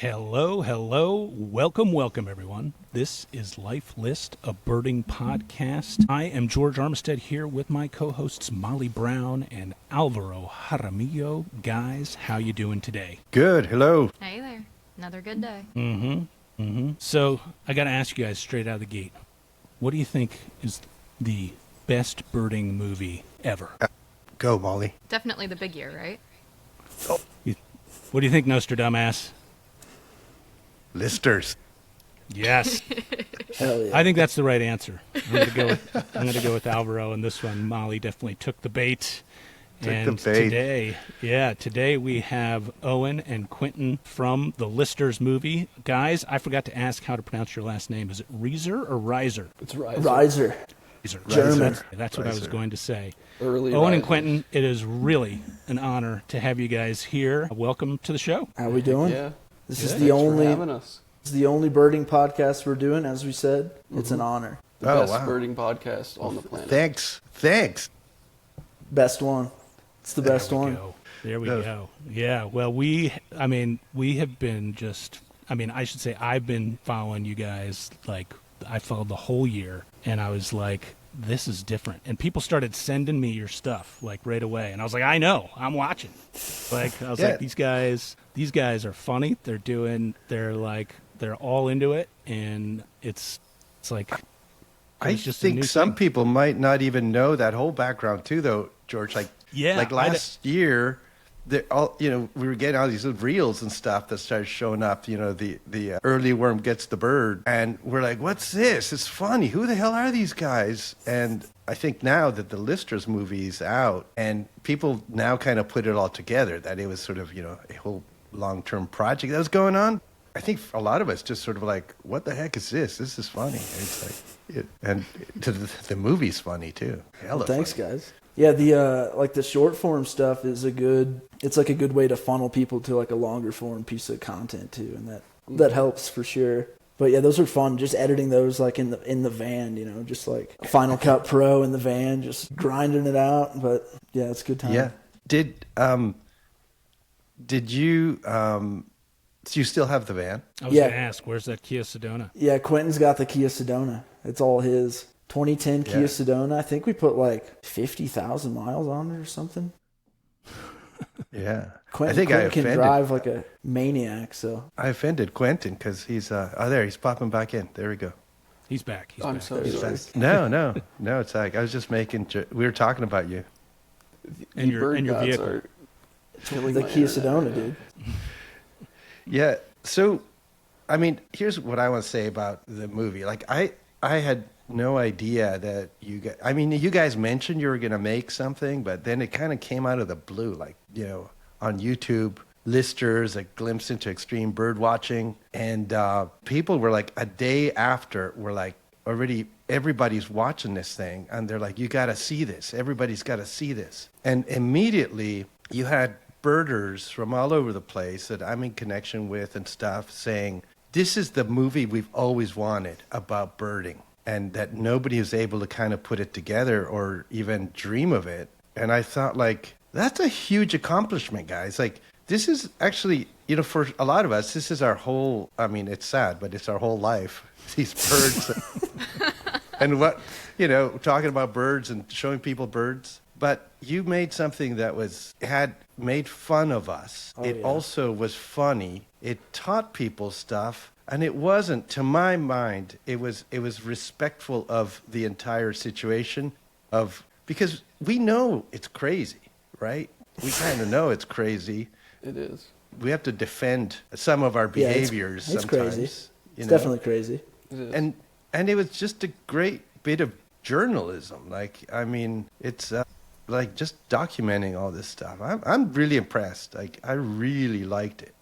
Hello, hello. Welcome, everyone. This is Life List, a birding podcast. I am George Armistead here with my co-hosts Molly Brown and Alvaro Jaramillo. Guys, how you doing today? Good. Hello. Hey there. Another good day. So, I got to ask you guys straight out of the gate. What do you think is the best birding movie ever? Go, Molly. Definitely The Big Year, right? What do you think, Nostradamus? Listers. Yes. Hell yeah. I think that's the right answer. I'm going to go with Alvaro on this one. Molly definitely took the bait. Today we have Owen and Quentin from the Listers movie. Guys, I forgot to ask how to pronounce your last name. Is it Reiser or Riser? It's Riser. German. That's what I was going to say. Early Owen and risers. Quentin, it is really an honor to have you guys here. Welcome to the show. How we doing? Yeah. This Good. is Thanks for having us. the only birding podcast we're doing, as we said. It's an honor. The best birding podcast on the planet. Thanks. Best one. It's the best one. There we go. Yeah, well, we have been I've been following you guys, like, I followed the whole year, and I was like, this is different. And people started sending me your stuff, like, right away. And I was like, I know, I'm watching. Like, I was like, these guys are funny. They're all into it. And it's like, I think some people might not even know that whole background too, though, George. Like last year, we were getting all these little reels and stuff that started showing up. You know, the early worm gets the bird, and we're like, "What's this? It's funny. Who the hell are these guys?" And I think now that the Listers movie's out, and people now kind of put it all together, that it was sort of a whole long-term project that was going on. I think a lot of us just sort of like, "What the heck is this? This is funny." And it's like, and the movie's funny too. Hella Thanks, funny. guys. Yeah, the short form stuff is a good way to funnel people to like a longer form piece of content too, and that helps for sure. But yeah, those are fun. Just editing those like in the van, just like Final Cut Pro in the van, just grinding it out. But yeah, it's a good time. Yeah. Did you do you still have the van? I was going to ask, where's that Kia Sedona? Yeah, Quentin's got the Kia Sedona. It's all his. 2010 Kia Sedona. I think we put like 50,000 miles on it or something. Yeah. Quentin can drive like a maniac, so. I offended Quentin because he's he's popping back in. There we go. He's back. I'm so sorry. No, it's like I was just we were talking about you. And your vehicle. Are killing The my Kia internet Sedona, right now. dude. Yeah. So, I mean, here's what I want to say about the movie. Like, I had no idea that you guys mentioned you were going to make something, but then it kind of came out of the blue, like, on YouTube, Listers, a glimpse into extreme bird watching. And people were like, a day after, were like, already everybody's watching this thing. And they're like, you got to see this. Everybody's got to see this. And immediately you had birders from all over the place that I'm in connection with and stuff saying, this is the movie we've always wanted about birding. And that nobody was able to kind of put it together or even dream of it. And I thought, like, that's a huge accomplishment, guys. Like, this is actually, for a lot of us, this is our whole, I mean, it's sad, but it's our whole life. These birds. And talking about birds and showing people birds. But you made something that had made fun of us. It also was funny. It taught people stuff. And it wasn't, to my mind, it was respectful of the entire situation because we know it's crazy, right? We kind of know it's crazy. It is. We have to defend some of our behaviors it's sometimes. Crazy. It's definitely crazy. It is. And it was just a great bit of journalism. Like, I mean, it's like just documenting all this stuff. I'm really impressed. Like, I really liked it.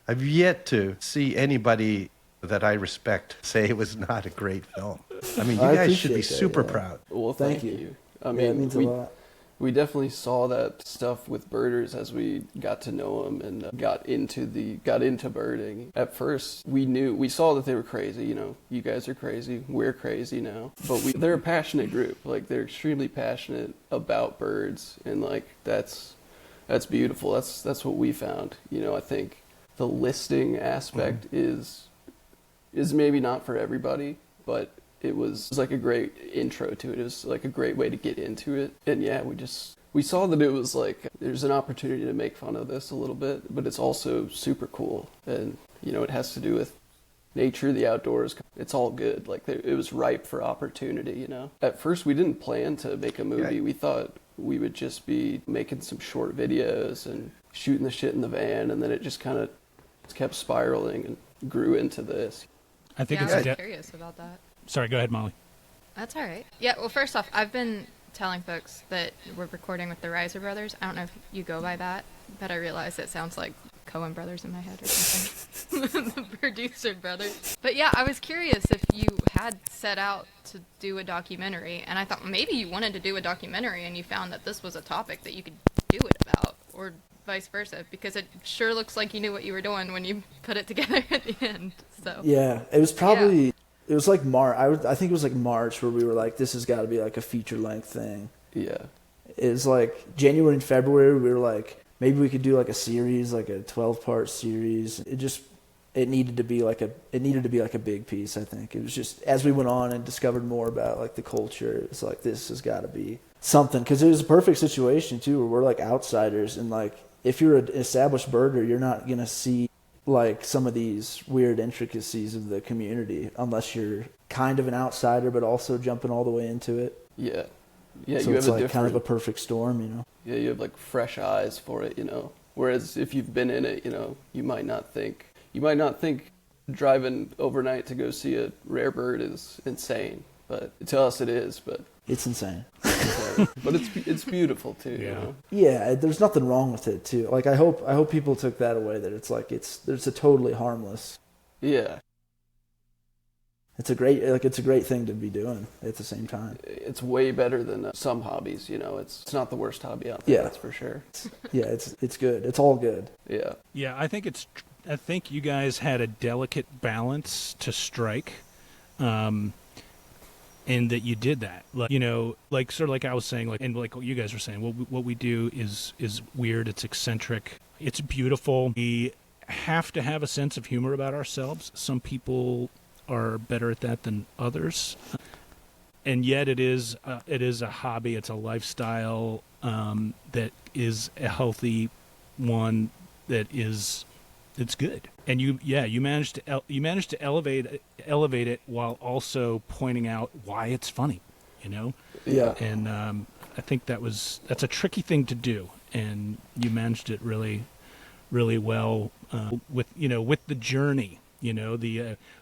I've yet to see anybody that I respect say it was not a great film. I mean, you guys should be super proud. Well, thank you. I mean, it means a lot. We definitely saw that stuff with birders as we got to know them and got into birding. At first, we saw that they were crazy. You guys are crazy. We're crazy now. But they're a passionate group. Like, they're extremely passionate about birds, and like that's beautiful. That's what we found. I think the listing aspect is maybe not for everybody, but it was like a great intro to it. It was like a great way to get into it. And yeah, we saw that it was like, there's an opportunity to make fun of this a little bit, but it's also super cool. And, you know, it has to do with nature, the outdoors. It's all good. Like, it was ripe for opportunity, you know. At first, we didn't plan to make a movie. We thought we would just be making some short videos and shooting the shit in the van, and then it just kind of kept spiraling and grew into this. I think I it's was curious about that. Sorry, go ahead, Molly. That's all right. Yeah, well, first off, I've been telling folks that we're recording with the Reiser brothers. I don't know if you go by that, but I realize it sounds like Coen brothers in my head or something. The producer brothers. But yeah, I was curious if you had set out to do a documentary, and I thought maybe you wanted to do a documentary and you found that this was a topic that you could do it about, or vice versa, because it sure looks like you knew what you were doing when you put it together at the end. So yeah, it was probably it was like March. I think it was like March where we were like, this has got to be like a feature length thing. Yeah, it was like January and February. We were like, maybe we could do like a series, like a 12-part series. It needed to be like a big piece. I think it was just, as we went on and discovered more about like the culture, it's like, this has got to be something, because it was a perfect situation too, where we're like outsiders, and like if you're an established birder, you're not gonna see like some of these weird intricacies of the community unless you're kind of an outsider, but also jumping all the way into it. Yeah, yeah. So you it's have like kind of a perfect storm, you know. Yeah, you have like fresh eyes for it, you know. Whereas if you've been in it, you know, you might not think driving overnight to go see a rare bird is insane, but to us it is. But it's insane. But it's beautiful too. Yeah. You know? Yeah, there's nothing wrong with it too. Like I hope people took that away, that it's like it's a totally harmless. Yeah. It's a great thing to be doing at the same time. It's way better than some hobbies, you know. It's not the worst hobby out there, that's for sure. Yeah, it's good. It's all good. Yeah. Yeah, I think you guys had a delicate balance to strike, and that you did that. Like, you know, like sort of like I was saying, like, and like what you guys were saying, what we do is weird. It's eccentric. It's beautiful. We have to have a sense of humor about ourselves. Some people are better at that than others, and yet it is a hobby. It's a lifestyle that is a healthy one. It's good, and you managed to elevate it while also pointing out why it's funny, you know. Yeah. And I think that's a tricky thing to do, and you managed it really, really well with the journey. You know,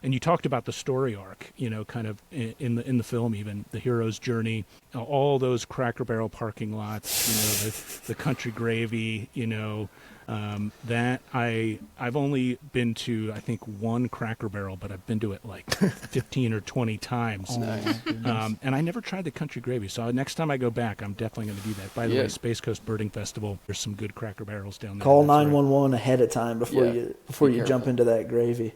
and you talked about the story arc, you know, kind of in the film, even the hero's journey, all those Cracker Barrel parking lots, you know, the country gravy, you know, that I've only been to, I think, one Cracker Barrel, but I've been to it like 15 or 20 times. Oh, nice. And I never tried the country gravy, so next time I go back, I'm definitely going to do that. By the way, Space Coast Birding Festival, there's some good Cracker Barrels down there. Call 911 ahead of time before you jump into that gravy.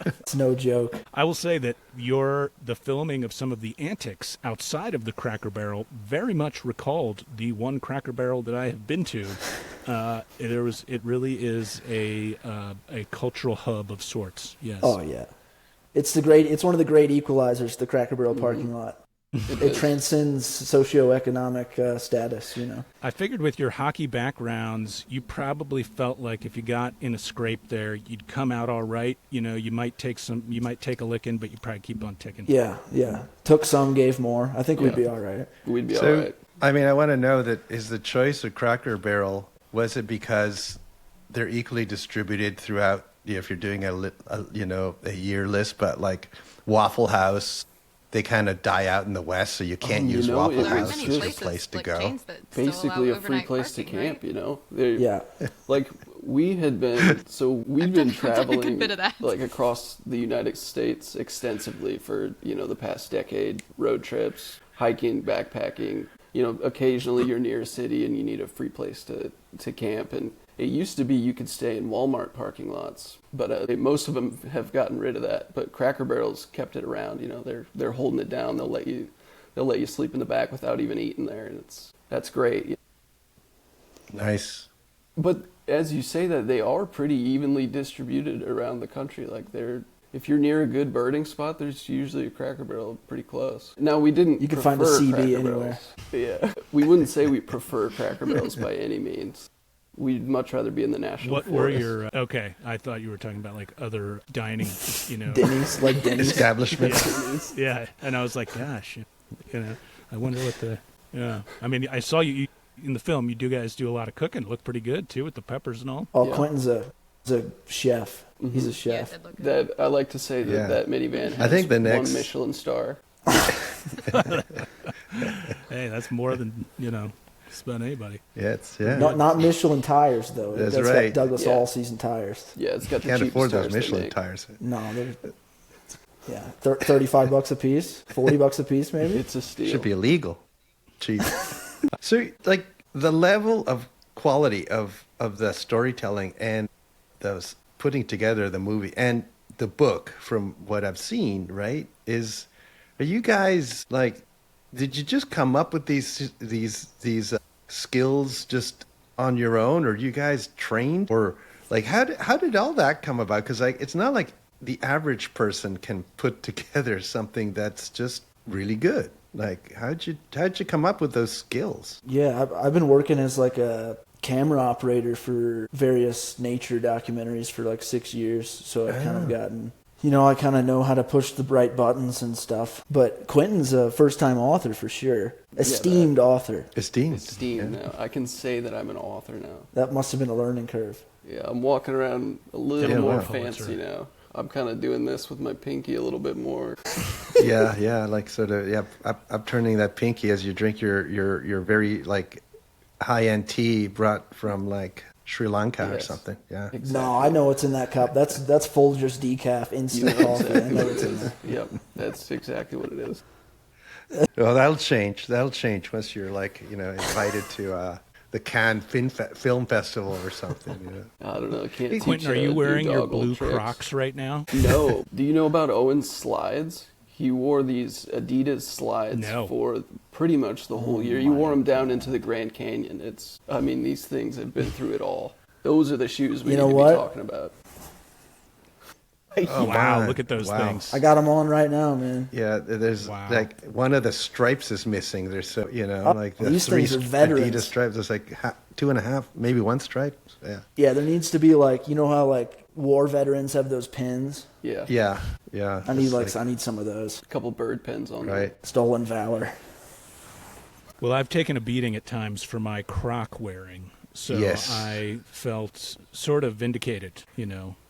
It's no joke. I will say that the filming of some of the antics outside of the Cracker Barrel very much recalled the one Cracker Barrel that I have been to. It really is a cultural hub of sorts. Yes. Oh yeah, it's one of the great equalizers, the Cracker Barrel parking lot. It transcends socioeconomic status, you know. I figured with your hockey backgrounds, you probably felt like if you got in a scrape there, you'd come out all right. You know, you might take a licking, but you probably keep on ticking. Yeah. Took some, gave more. I think we'd be all right. We'd be all right. I mean, I want to know that is the choice of Cracker Barrel, was it because they're equally distributed throughout? If you're doing a year list, but like Waffle House, they kind of die out in the West, so you can't use Waffle House as a place to go. Basically a free place to camp, right? you know? Yeah. Like, we'd been traveling like across the United States extensively for, you know, the past decade, road trips, hiking, backpacking. You know, occasionally you're near a city and you need a free place to camp, and it used to be you could stay in Walmart parking lots, but most of them have gotten rid of that. But Cracker Barrel's kept it around. You know, they're holding it down. They'll let you sleep in the back without even eating there, and that's great. Nice. But as you say that, they are pretty evenly distributed around the country. Like if you're near a good birding spot, there's usually a Cracker Barrel pretty close. Now we didn't. You can find a prefer CB Cracker anywhere. Barrels. Yeah, we wouldn't say we prefer Cracker Barrels by any means. We'd much rather be in the national What forest. were your okay? I thought you were talking about like other dining, Denny's, like Denny's. establishments. Yeah, and I was like, gosh, I wonder what the. Yeah, I mean, I saw you in the film. You guys do a lot of cooking. Look pretty good too with the peppers and all. Oh, Yeah. Quentin's a chef. He's a Yeah, chef. it did look good. That I like to say that Yeah. that minivan has I think the next- one Michelin-star. Hey, that's more than just about anybody. Yeah. Not Michelin tires though. That's That's right. got Douglas Yeah. All-Season tires. Yeah, it's got the Can't cheapest afford those tires they Michelin make. tires. No, they're $35 a piece, $40 a piece maybe. It's a steal. Should be illegal. Cheap. So, like, the level of quality of the storytelling and those putting together the movie and the book, from what I've seen, right, are you guys, like, did you just come up with these skills just on your own, or you guys trained, or like how did all that come about? Because like it's not like the average person can put together something that's just really good. Like how'd you come up with those skills? Yeah, I've been working as like a camera operator for various nature documentaries for like 6 years, so I've kind of gotten, I kind of know how to push the right buttons and stuff. But Quentin's a first-time author for sure, esteemed author. Esteemed. Steam Yeah. now. I can say that I'm an author now. That must have been a learning curve. Yeah, I'm walking around a little Yeah, more wow. fancy now. I'm kind of doing this with my pinky a little bit more. Yeah, like sort of. Yeah, I'm turning that pinky as you drink your very like high-end tea brought from like Sri Lanka or Yes. something. Yeah. Exactly. No, I know what's in that cup. That's Folgers decaf You instant know coffee. I exactly know what what's it in is. there. Yep, that's exactly what it is. Well, that'll change. That'll change once you're like invited to the Cannes Film Festival or something. I don't know. Can't teach Quentin, are a you wearing your dog old blue tricks. Crocs right now? No. Do you know about Owen's slides? He wore these Adidas slides No. for pretty much the whole year. He wore them down into the Grand Canyon. These things have been through it all. Those are the shoes we You need know to what? be talking about. Oh, Wow, my. look at those Wow. things. I got them on right now, man. Yeah, there's Wow. like one of the stripes is missing. There's so like the These three things are veterans. Adidas stripes. There's like 2.5, maybe one stripe. Yeah. Yeah, there needs to be like, how like war veterans have those pins? Yeah. Yeah. I need It's I need some of those. A couple bird pens on right. Stolen valor. Well, I've taken a beating at times for my Croc wearing, so Yes. I felt sort of vindicated,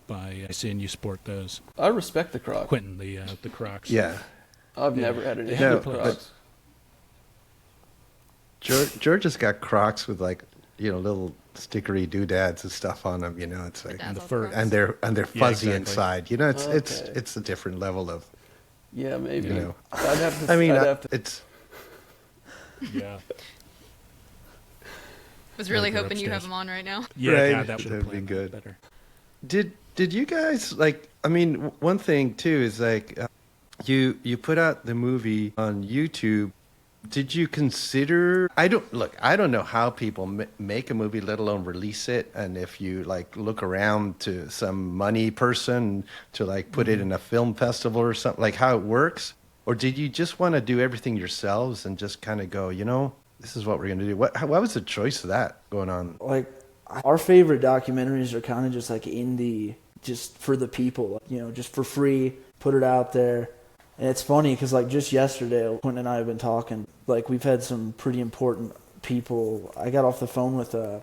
by seeing you sport those. I respect the Croc. Quentin, the Crocs. Yeah. I've never had an issue No, with but- Crocs. George has got Crocs with like little stickery doodads and stuff on them. It's like And the Dazzle fur- Crocs. and they're Yeah, fuzzy exactly. inside. Okay. It's a different level of. Yeah, maybe. You know. I'd have to. I mean, I'd have to. it's. Yeah. Was really They're hoping you have upstairs. them on right now. Yeah, Right, God, that would that'd be play good. better. Did you guys like? I mean, one thing too is like, you put out the movie on YouTube. Did you consider? I don't know how people make a movie, let alone release it. And if you like look around to some money person to like put it in a film festival or something, like how it works, or did you just want to do everything yourselves and just kind of go, this is what we're going to do? What was the choice of that going on? Like our favorite documentaries are kind of just like indie, just for the people, just for free, put it out there. And it's funny because like just yesterday, Quentin and I have been talking, like we've had some pretty important people. I got off the phone with a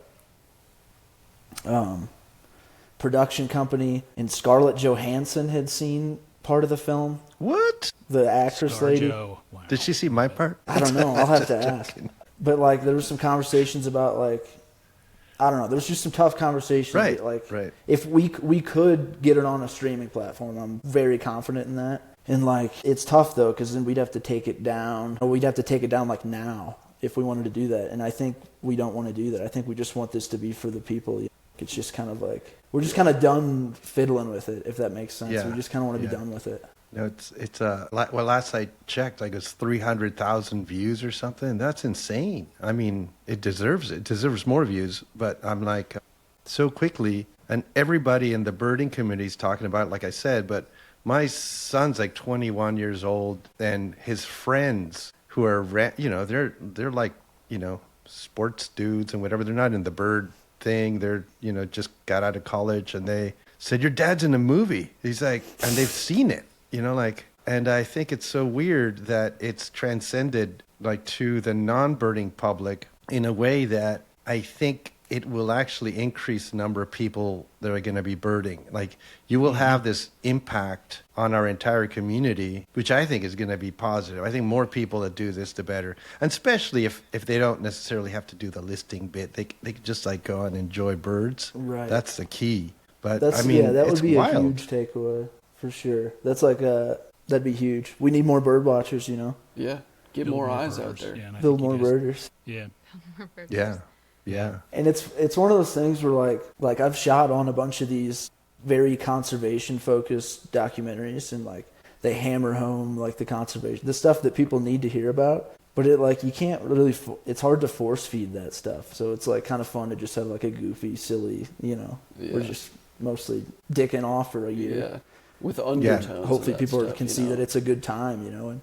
production company, and Scarlett Johansson had seen part of the film, What? the actress lady. Scarjo. Wow. Did she see my part? I don't know. I'll have to ask. But like, there was some conversations about like, I don't know. There was just some tough conversations. Right, that, like, right. if we could get it on a streaming platform, I'm very confident in that. And like, it's tough though, because then we'd have to take it down. Or we'd have to take it down like now if we wanted to do that. And I think we don't want to do that. I think we just want this to be for the people. It's just kind of like, we're just kind of done fiddling with it, if that makes sense. Yeah, We just kind of want to be yeah. done with it. No, it's well, last I checked, like it's 300,000 views or something. That's insane. I mean, it deserves more views, but I'm like, so quickly, and everybody in the birding community is talking about it, like I said, but my son's like 21 years old, and his friends who are, they're like, sports dudes and whatever. They're not in the bird thing. They're, just got out of college, and they said, your dad's in a movie. He's like, and they've seen it, and I think it's so weird that it's transcended like to the non-birding public in a way that I think it will actually increase the number of people that are going to be birding. Like, you will have this impact on our entire community, which I think is going to be positive. I think more people that do this, the better. And especially if they don't necessarily have to do the listing bit, they can just like go and enjoy birds. Right. That's the key. But That it's would be wild. a huge takeaway for sure. That's like that'd be huge. We need more bird watchers, Yeah. Get Build more eyes birders. out there. Yeah, and I build think more you guys- birders. Yeah. Yeah. Yeah. And it's one of those things where like I've shot on a bunch of these very conservation focused documentaries, and like they hammer home like the stuff that people need to hear about, but you can't really it's hard to force feed that stuff. So it's like kind of fun to just have like a goofy, silly, we're just mostly dicking off for a year. Yeah. With undertones. of Hopefully that people stuff, can see that it's a good time, and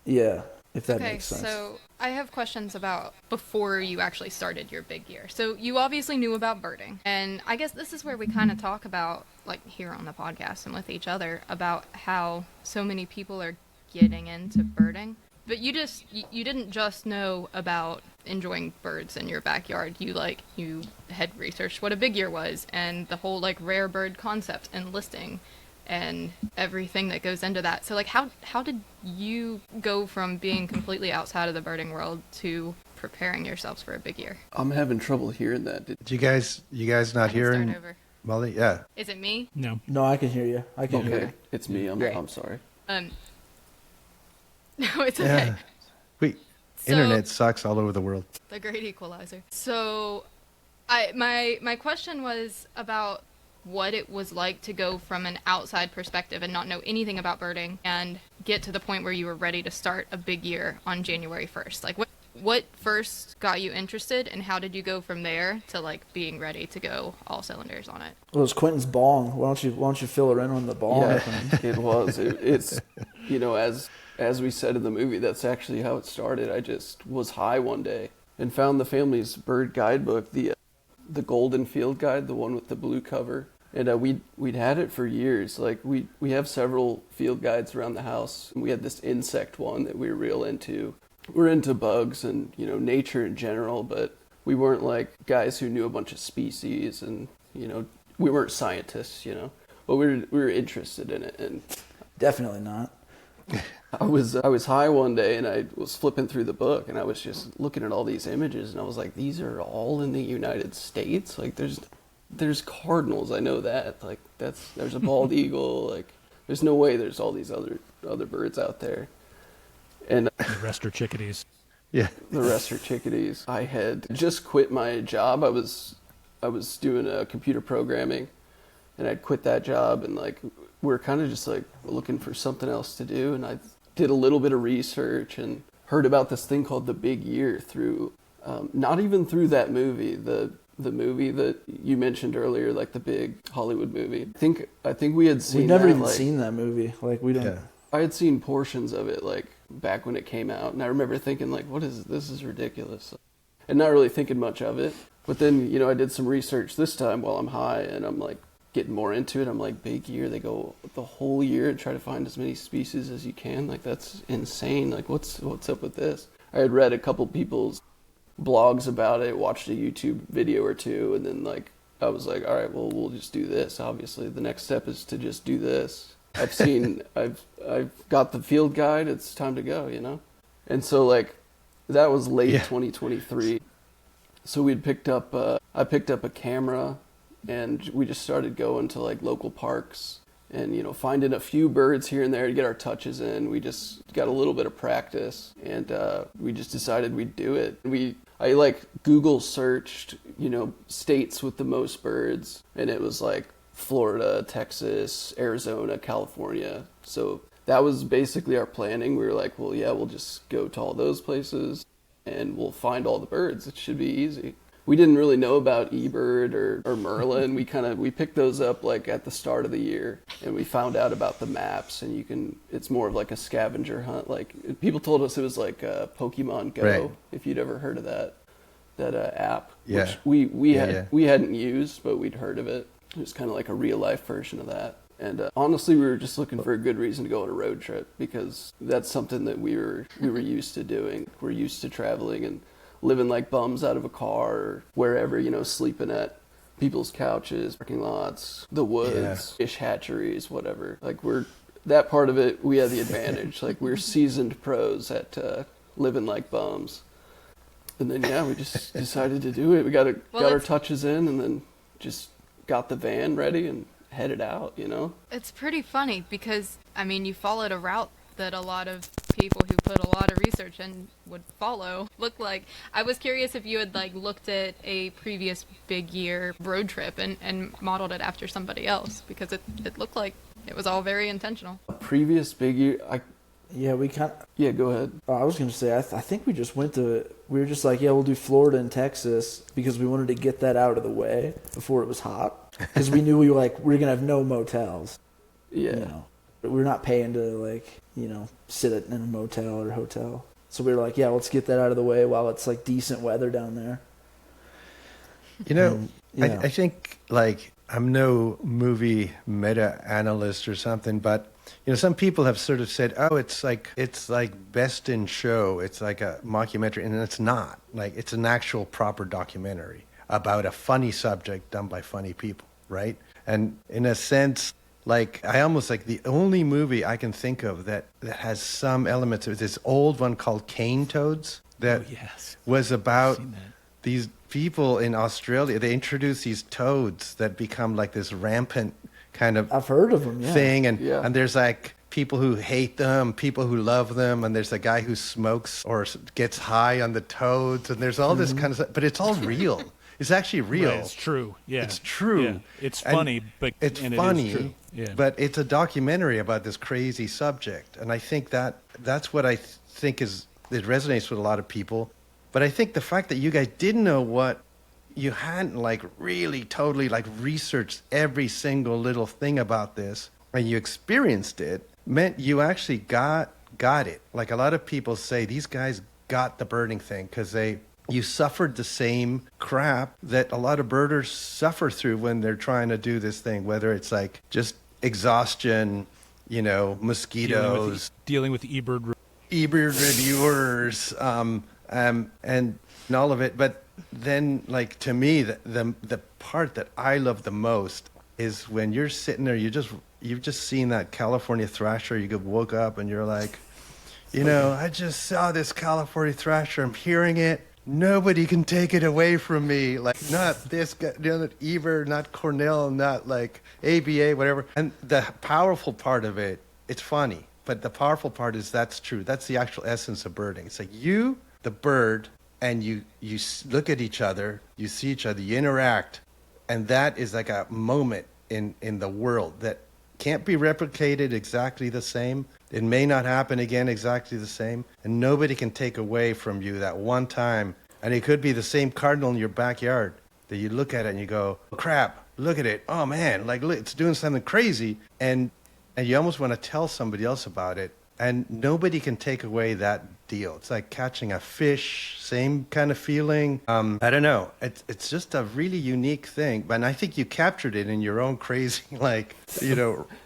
Yeah. if that Okay, makes sense. so I have questions about before you actually started your big year. So you obviously knew about birding, and I guess this is where we kind of talk about, like here on the podcast and with each other, about how so many people are getting into birding. But you didn't just know about enjoying birds in your backyard. You had researched what a big year was and the whole like rare bird concept and listing and everything that goes into that. So like how did you go from being completely outside of the birding world to preparing yourselves for a big year? I'm having trouble hearing that. Did you guys not I can hearing start over. Molly? Yeah. Is it me? No. No, I can hear you. I can hear Okay, you. it's me. I'm sorry. No, it's okay. Yeah. Wait, So- internet sucks all over the world. The great equalizer. So my question was about what it was like to go from an outside perspective and not know anything about birding and get to the point where you were ready to start a big year on January 1st. Like what first got you interested, and how did you go from there to like being ready to go all cylinders on it? Well, it was Quentin's bong. Why don't you fill her in on the bong? Yeah, it was. It's as we said in the movie, that's actually how it started. I just was high one day and found the family's bird guidebook, the Golden Field Guide, the one with the blue cover. And we'd had it for years. Like we have several field guides around the house. And we had this insect one that we were real into. We're into bugs and nature in general, but we weren't like guys who knew a bunch of species, and we weren't scientists, but we were interested in it. And Definitely not. I was high one day, and I was flipping through the book, and I was just looking at all these images, and I was like, these are all in the United States. Like there's cardinals, I know that. Like there's a bald eagle. Like there's no way there's all these other birds out there. And The rest are chickadees. Yeah. the rest are chickadees. I had just quit my job. I was doing computer programming, and I'd quit that job, and like we're kind of just like looking for something else to do. And I did a little bit of research and heard about this thing called the Big Year through, not even through that movie, the movie that you mentioned earlier, like the big Hollywood movie. I think we had seen. We've never that, even like, seen that movie. Like we don't. Yeah. I had seen portions of it like back when it came out, and I remember thinking like, this is ridiculous, and not really thinking much of it. But then I did some research this time while I'm high, and I'm like getting more into it. I'm like, big year, they go the whole year and try to find as many species as you can. Like that's insane. Like what's up with this? I had read a couple people's blogs about it, watched a YouTube video or two, and then like I was like, all right, well we'll just do this. Obviously the next step is to just do this. I've got the field guide, it's time to go, And so like that was late 2023. So I picked up a camera, and we just started going to like local parks and finding a few birds here and there to get our touches in. We just got a little bit of practice, and we just decided we'd do it. I like Google searched states with the most birds, and it was like Florida, Texas, Arizona, California. So that was basically our planning. We were like, well, yeah, we'll just go to all those places and we'll find all the birds. It should be easy. we didn't really know about eBird or Merlin. We picked those up like at the start of the year, and we found out about the maps, and it's more of like a scavenger hunt. Like people told us it was like Pokemon Go, Right. if you'd ever heard of that app, Yeah. which Yeah. we hadn't used, but we'd heard of it. It was kind of like a real life version of that. And honestly, we were just looking for a good reason to go on a road trip, because that's something that we were used to doing. We're used to traveling and living like bums out of a car or wherever, sleeping at people's couches, parking lots, the woods, fish hatcheries, whatever. Like that part of it, we had the advantage. Like we're seasoned pros at living like bums. And then we just decided to do it. We got our touches in, and then just got the van ready and headed out. It's pretty funny because, you followed a route that a lot of people who put a lot of research in would follow. Looked like, I was curious if you had looked at a previous big year road trip and modeled it after somebody else, because it looked like it was all very intentional. A previous big year, we kind of... Yeah, go ahead. I was going to say, I think we just we were just like, we'll do Florida and Texas because we wanted to get that out of the way before it was hot. Because we knew we were going to have no motels. Yeah. We're not paying to sit in a motel or hotel. So we were like, let's get that out of the way while it's decent weather down there. I think I'm no movie meta analyst or something, but some people have sort of said, oh, it's like best in show. It's like a mockumentary, and it's not. It's an actual proper documentary about a funny subject done by funny people, right? And in a sense, I almost the only movie I can think of that has some elements of this old one called Cane Toads that was about these people in Australia. They introduced these toads that become this rampant kind of I've heard of them, thing, and there's people who hate them, people who love them, and there's a guy who smokes or gets high on the toads, and there's all this kind of stuff, but it's all real. It's actually real. Right, it's true. Yeah. It's true. Yeah. It's funny, but it's funny. It is true. Yeah. But it's a documentary about this crazy subject, and I think that's what I think it resonates with a lot of people. But I think the fact that you guys didn't know what you hadn't really totally researched every single little thing about this, and you experienced it, meant you actually got it. A lot of people say these guys got the birding thing because you suffered the same crap that a lot of birders suffer through when they're trying to do this thing, whether it's just exhaustion, mosquitoes, dealing with eBird reviewers, and all of it. But then, to me, the part that I love the most is when you're sitting there, you've just seen that California thrasher. You woke up and you're like, I just saw this California thrasher. I'm hearing it. Nobody can take it away from me. Not this guy, not Eber, not Cornell, not ABA, whatever. And the powerful part of it, it's funny, but the powerful part is that's true. That's the actual essence of birding. It's you, the bird, and you look at each other, you see each other, you interact, and that is a moment in the world that can't be replicated exactly the same. It may not happen again exactly the same, and nobody can take away from you that one time. And it could be the same cardinal in your backyard that you look at it and you go, oh, crap, look at it. Oh, man, look, it's doing something crazy. And you almost want to tell somebody else about it. And nobody can take away that deal. It's like catching a fish, same kind of feeling. I don't know. It's just a really unique thing. And I think you captured it in your own crazy,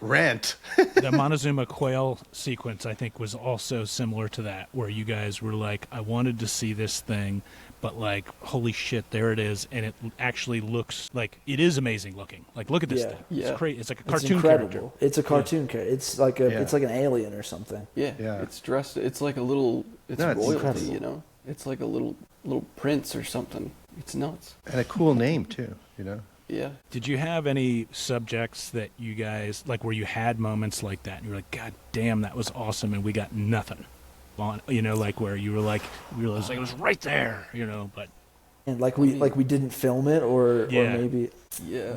rant. The Montezuma quail sequence, I think, was also similar to that, where you guys were I wanted to see this thing, but holy shit, there it is. And it actually looks it is amazing looking. Look at this thing. Yeah. It's crazy. It's like a cartoon incredible. character. It's a cartoon character. It's it's like an alien or something. Yeah. It's dressed, it's like a little, it's royalty, incredible. It's like a little prince or something. It's nuts. And a cool name too, Yeah. Did you have any subjects that you guys, where you had moments like that and you were God damn, that was awesome, and we got nothing on, where you were realized it was right there, but. And we didn't film it or maybe. Yeah.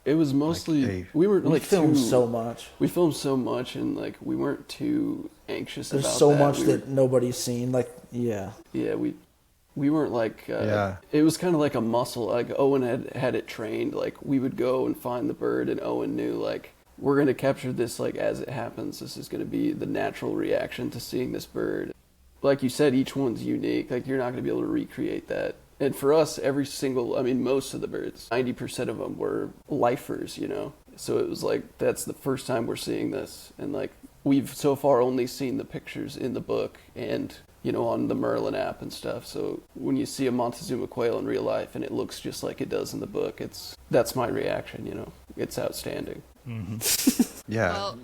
It was mostly, we filmed so much. We filmed so much, and we weren't too anxious There's about so that. much that nobody's seen. Yeah. Yeah, We weren't like, it was kind of like a muscle. Like Owen had it trained. Like we would go and find the bird, and Owen knew like, we're going to capture this like as it happens. This is going to be the natural reaction to seeing this bird. Like you said, each one's unique. Like you're not going to be able to recreate that. And for us, most of the birds, 90% of them were lifers, you know? So it was like, that's the first time we're seeing this. And like, we've so far only seen the pictures in the book and, you know, on the Merlin app and stuff. So when you see a Montezuma quail in real life and it looks just like it does in the book, that's my reaction, you know? It's outstanding. Mm-hmm. Yeah. Well,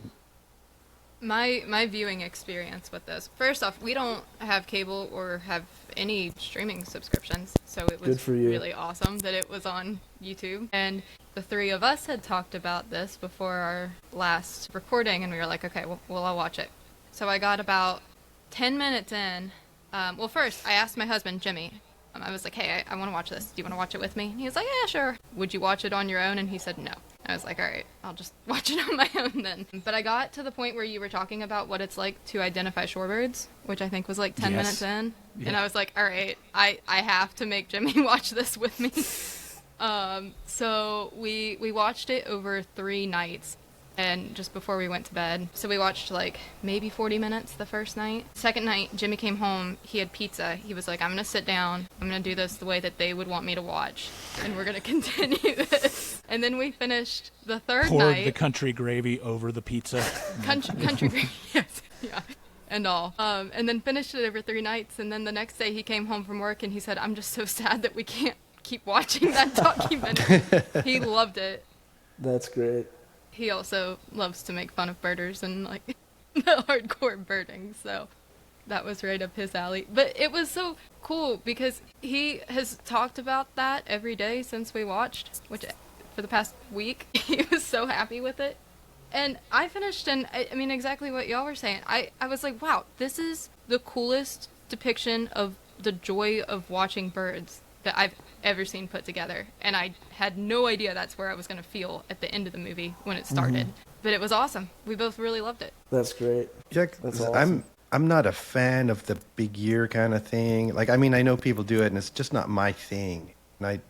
my viewing experience with this. First off, we don't have cable or have any streaming subscriptions, so it was really awesome that it was on YouTube. And the three of us had talked about this before our last recording, and we were like, okay, well, I'll watch it. So I got about 10 minutes in. Well, first, I asked my husband, Jimmy. I was like, hey, I want to watch this. Do you want to watch it with me? And he was like, yeah, sure. Would you watch it on your own? And he said no. I was like, all right, I'll just watch it on my own then. But I got to the point where you were talking about what it's like to identify shorebirds, which I think was like 10 minutes in. Yeah. And I was like, all right, I have to make Jimmy watch this with me. So we watched it over 3 nights. And just before we went to bed. So we watched like maybe 40 minutes the first night. Second night, Jimmy came home. He had pizza. He was like, I'm going to sit down. I'm going to do this the way that they would want me to watch. And we're going to continue this. And then we finished the third night. Poured the country gravy over the pizza. Country gravy, yes. Yeah. And all. And then finished it over 3 nights. And then the next day he came home from work and he said, I'm just so sad that we can't keep watching that documentary. He loved it. That's great. He also loves to make fun of birders and like the hardcore birding, so that was right up his alley. But it was so cool because he has talked about that every day since we watched, which for the past week. He was so happy with it. And I finished, and I mean exactly what y'all were saying. I was like, wow, this is the coolest depiction of the joy of watching birds that I've ever seen put together, and I had no idea that's where I was going to feel at the end of the movie when it started. But it was awesome. We both really loved it. That's great. Yeah, that's awesome. I'm not a fan of the big year kind of thing. Like, I mean, I know people do it, and it's just not my thing. And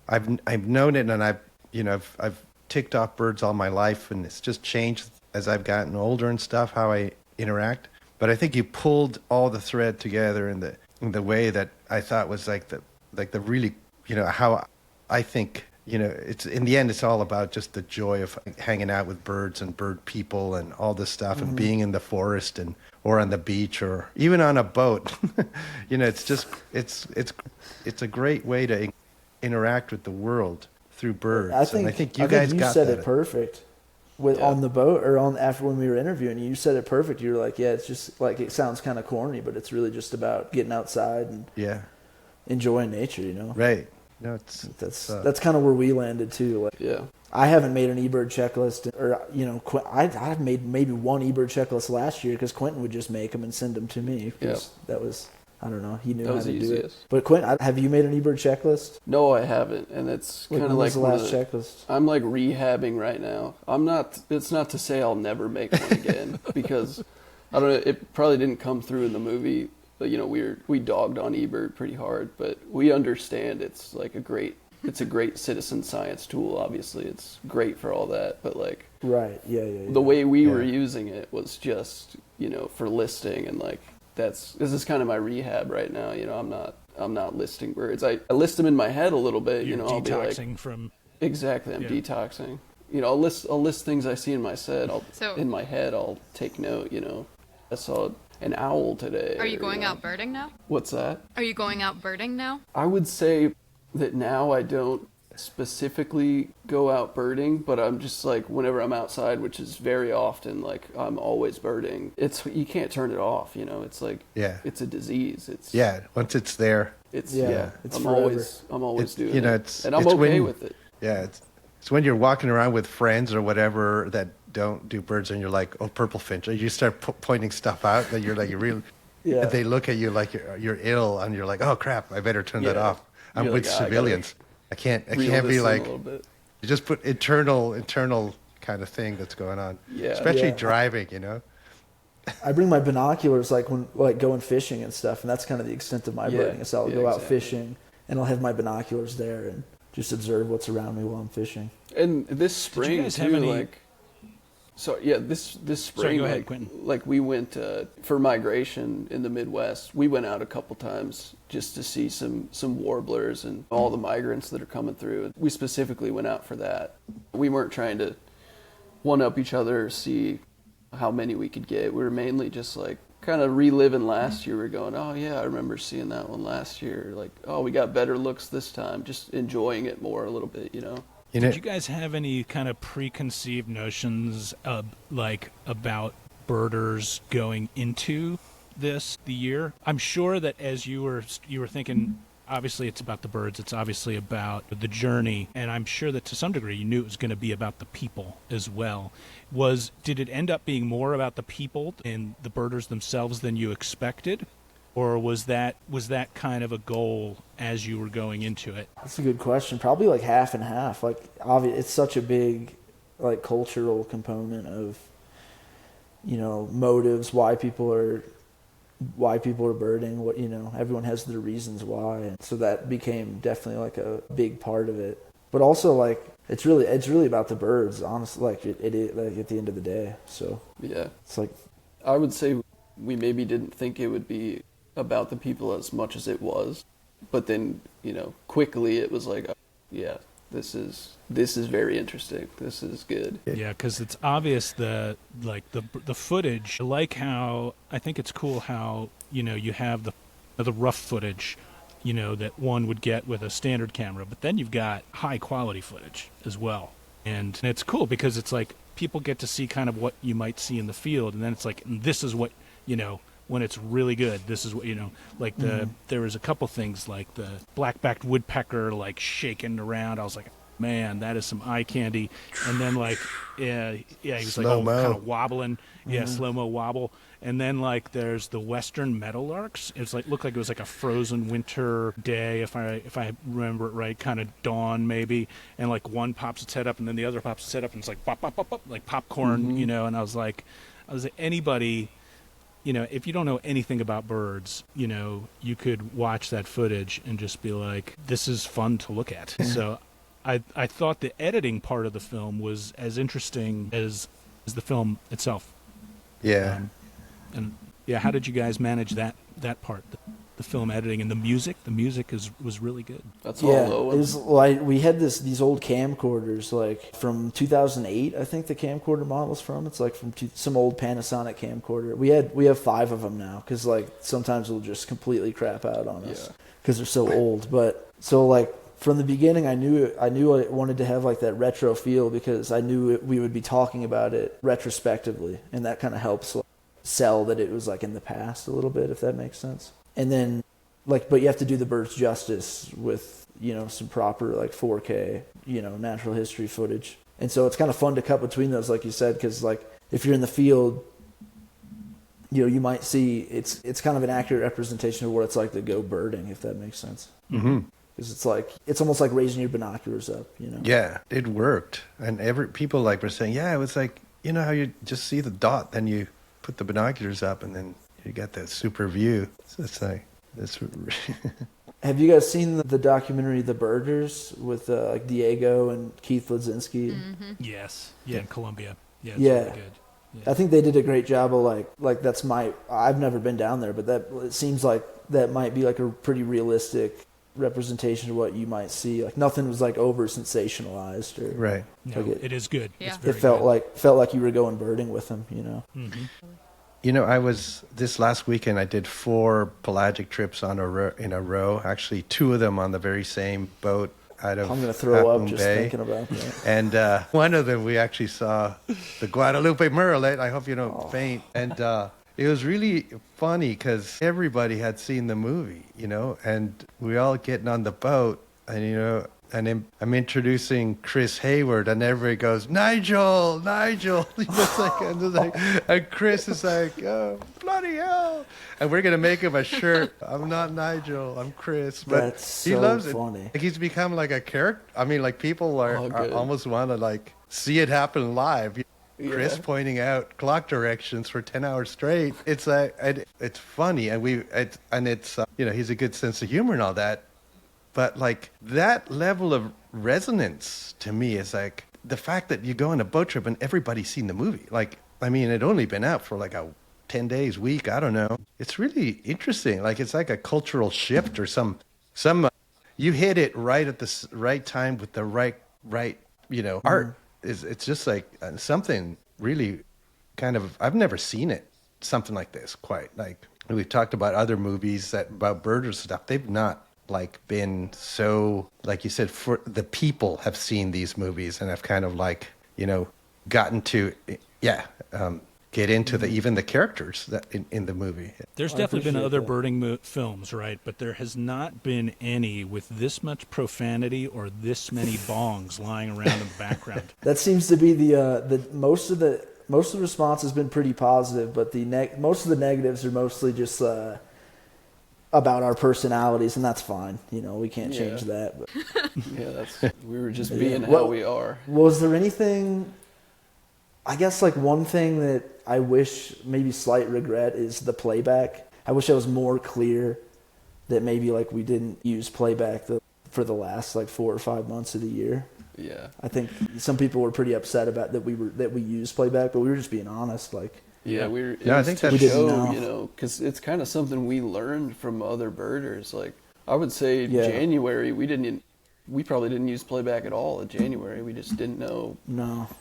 I've known it, and I've ticked off birds all my life, and it's just changed as I've gotten older and stuff how I interact. But I think you pulled all the thread together in the way that I thought was like the really, you know, how I think, you know, it's in the end, it's all about just the joy of hanging out with birds and bird people and all this stuff and being in the forest or on the beach or even on a boat. You know, it's just, it's a great way to interact with the world through birds. I think you guys got said that. It perfect. On the boat or after when we were interviewing you said it perfect. You were like, yeah, it's just like, it sounds kind of corny, but it's really just about getting outside and enjoying nature, you know? Right. No, that's kind of where we landed too. Like, yeah. I haven't made an eBird checklist, or you know, I've made maybe one eBird checklist last year because Quentin would just make them and send them to me. Yeah. That was, I don't know, he knew that how was to easiest. do it. But Quentin, have you made an eBird checklist? No, I haven't, and it's kind of like the last checklist. I'm like rehabbing right now. It's not to say I'll never make one again because I don't know. It probably didn't come through in the movie. But, you know, we dogged on eBird pretty hard, but we understand it's like a great citizen science tool. Obviously, it's great for all that, but like, right, yeah. The way we were using it was just, you know, for listing, and like this is kind of my rehab right now. You know, I'm not listing birds. I list them in my head a little bit. You're you know, I'll be like, from exactly. I'm detoxing. You know, I'll list things I see in my head. In my head, I'll take note. You know, I saw an owl today. Are you going out birding now? What's that? Are you going out birding now? I would say that now I don't specifically go out birding, but I'm just like, whenever I'm outside, which is very often, like I'm always birding. You can't turn it off, you know. It's like, it's a disease. Once it's there. It's I'm always doing you know, it. And I'm okay with it. Yeah, it's when you're walking around with friends or whatever that don't do birds, and you're like, oh, purple finch, and you start pointing stuff out that you're like, they look at you like you're ill, and you're like, oh crap, I better turn that off. I'm with civilians. I can't be like, you just put internal kind of thing that's going on. Yeah. Especially driving, you know. I bring my binoculars like when going fishing and stuff, and that's kind of the extent of my birding. So I'll go out fishing, and I'll have my binoculars there and just observe what's around me while I'm fishing. And this spring too, this spring, Sorry, go ahead, Quentin. Like we went for migration in the Midwest. We went out a couple times just to see some warblers and all the migrants that are coming through. We specifically went out for that. We weren't trying to one up each other or see how many we could get. We were mainly just like kind of reliving last year. We were going, oh yeah, I remember seeing that one last year. Like, oh, we got better looks this time. Just enjoying it more a little bit, you know. Did you guys have any kind of preconceived notions of, like, about birders going into the year? I'm sure that as you were thinking, obviously it's about the birds, it's obviously about the journey, and I'm sure that to some degree you knew it was going to be about the people as well. Did it end up being more about the people and the birders themselves than you expected? Or was that kind of a goal as you were going into it? That's a good question. Probably like half and half. Like, obviously, it's such a big, like, cultural component of, you know, motives, why people are birding. What, you know, everyone has their reasons why, and so that became definitely like a big part of it. But also, like, it's really about the birds. Honestly, like it like at the end of the day. So yeah, it's like, I would say we maybe didn't think it would be about the people as much as it was, but then, you know, quickly it was like, oh, yeah, this is very interesting. This is good. Yeah, because it's obvious the footage. I like how, I think it's cool how, you know, you have the rough footage, you know, that one would get with a standard camera, but then you've got high quality footage as well, and it's cool because it's like people get to see kind of what you might see in the field, and then it's like, this is what, you know, when it's really good, this is what, you know, like there was a couple things like the black-backed woodpecker, like, shaking around. I was like, man, that is some eye candy. And then, like, he was like, kind of wobbling. Yeah, slow-mo wobble. And then, like, there's the western meadowlarks. It's like, looked like it was like a frozen winter day, if I remember it right, kind of dawn maybe. And, like, one pops its head up and then the other pops its head up and it's like pop, pop, pop, pop, like popcorn, you know. And I was like, anybody, you know, if you don't know anything about birds, you know, you could watch that footage and just be like, this is fun to look at. So I thought the editing part of the film was as interesting as the film itself. Yeah. And yeah, how did you guys manage that part, the film editing and the music? The music was really good. That's all low. It was like we had these old camcorders, like from 2008. I think the camcorder model's from. It's like from some old Panasonic camcorder. We have 5 of them now because, like, sometimes we'll just completely crap out on us because they're so old. But so, like, from the beginning, I knew I wanted to have like that retro feel because I knew we would be talking about it retrospectively, and that kind of helps, like, sell that it was like in the past a little bit, if that makes sense. And then, like, but you have to do the birds justice with, you know, some proper, like, 4K, you know, natural history footage. And so it's kind of fun to cut between those, like you said, because, like, if you're in the field, you know, you might see it's kind of an accurate representation of what it's like to go birding, if that makes sense. Mm-hmm. Because it's like, it's almost like raising your binoculars up, you know. Yeah, it worked, and people, like, were saying, yeah, it was like, you know how you just see the dot, then you put the binoculars up, and then you get that super view. So it's like, it's. Have you guys seen the documentary The Birders with like Diego and Keith Ledzinski? Mm-hmm. Yes. Yeah, in Colombia. Yeah, it's yeah. really good. Yeah. I think they did a great job of like that's I've never been down there, but it seems like that might be like a pretty realistic representation of what you might see. Like, nothing was like over sensationalized or Right. No, like it is good. Yeah. It's very it felt good. like you were going birding with them, you know. Mm-hmm. You know, this last weekend I did 4 pelagic trips in a row. Actually, 2 of them on the very same boat out of I'm gonna throw up Half Moon just Bay. thinking about that. And one of them we actually saw the Guadalupe Merlet. I hope you don't faint. And it was really funny because everybody had seen the movie, you know, and we all getting on the boat, and, you know, and I'm introducing Chris Hayward, and everybody goes, Nigel. He was like, and Chris is like, oh, bloody hell. And we're going to make him a shirt. I'm not Nigel, I'm Chris. But That's he so loves funny. it. Like, he's become like a character. I mean, like, people are good. almost want to, like, see it happen live. Chris pointing out clock directions for 10 hours straight. It's like, it's funny, and it's he's a good sense of humor and all that. But like that level of resonance to me is like the fact that you go on a boat trip and everybody's seen the movie. Like, I mean, it'd only been out for like a 10 days, week, I don't know. It's really interesting. Like, it's like a cultural shift or some you hit it right at the right time with the right art. It's just like something really kind of, I've never seen it, something like this quite. Like, we've talked about other movies about birders stuff. They've not like been so, like you said, for the people have seen these movies and have kind of like, gotten to, get into even the characters that in the movie. There's definitely been other birding films, right? But there has not been any with this much profanity or this many bongs lying around in the background. That seems to be the most of the response has been pretty positive, but most of the negatives are mostly just about our personalities, and that's fine. We can't change that. But. We were just being how we are. Was there anything? I guess like one thing that I wish, maybe slight regret, is the playback. I wish I was more clear that maybe like we didn't use playback for the last like 4 or 5 months of the year. Yeah, I think some people were pretty upset about that we used playback, but we were just being honest. Like, I think that's because it's kind of something we learned from other birders. Like, I would say January we probably didn't use playback at all in January. We just didn't know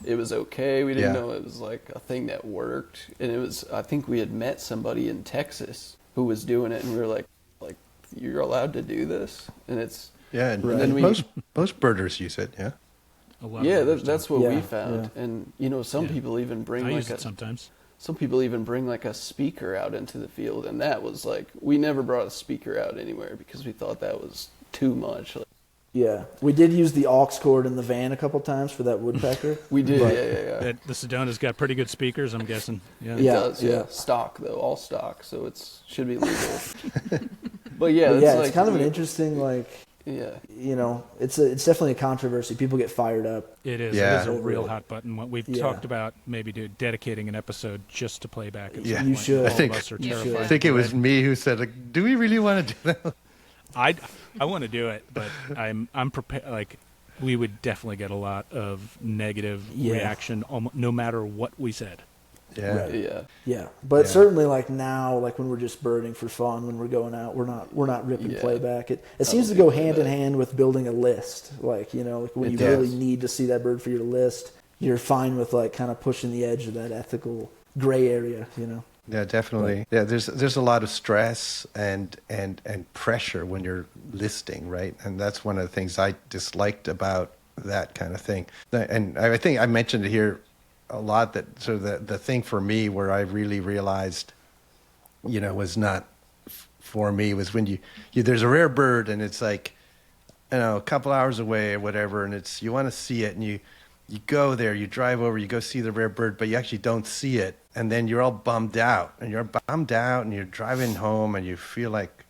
it was okay. We didn't know it was like a thing that worked. And I think we had met somebody in Texas who was doing it, and we were like you're allowed to do this? And it's and then most birders use it. That's what we found. And some people even bring I use it sometimes. Some people even bring like a speaker out into the field, and that was like, we never brought a speaker out anywhere because we thought that was too much. Yeah, we did use the aux cord in the van a couple times for that woodpecker. We did, yeah. The Sedona's got pretty good speakers, I'm guessing. Yeah, it does. Stock though, all stock, so it should be legal. But it's kind of an interesting it's definitely a controversy. People get fired up. It is. Yeah. It is a real hot button. What we've talked about, maybe dedicating an episode just to playback. You should. All of us are terrified. I think it was me who said, like, "Do we really want to do that?" I want to do it, but I'm prepared. Like, we would definitely get a lot of negative reaction, no matter what we said. But certainly, like now, like when we're just birding for fun, when we're going out, we're not ripping playback. It seems to go hand in hand with building a list. Like like when you really need to see that bird for your list, you're fine with like kind of pushing the edge of that ethical gray area. Yeah, definitely. Yeah, there's a lot of stress and pressure when you're listing, right? And that's one of the things I disliked about that kind of thing. And I think I mentioned it here a lot, that sort of the thing for me where I really realized, was not for me, was when you there's a rare bird and it's like, a couple hours away or whatever, and you want to see it, and you go there, you drive over, you go see the rare bird, but you actually don't see it. And then you're all bummed out, and you're driving home and you feel like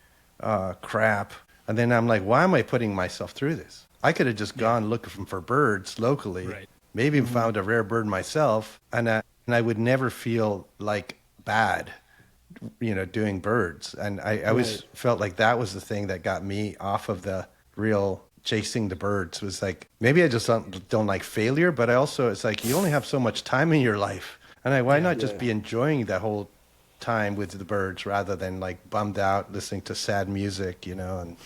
crap. And then I'm like, why am I putting myself through this? I could have just gone looking for birds locally, right. Maybe found a rare bird myself, and I would never feel like bad, doing birds. And I always felt like that was the thing that got me off of the real chasing the birds. Was like, maybe I just don't like failure, but it's like you only have so much time in your life. And why not just be enjoying the whole time with the birds rather than like bummed out listening to sad music, and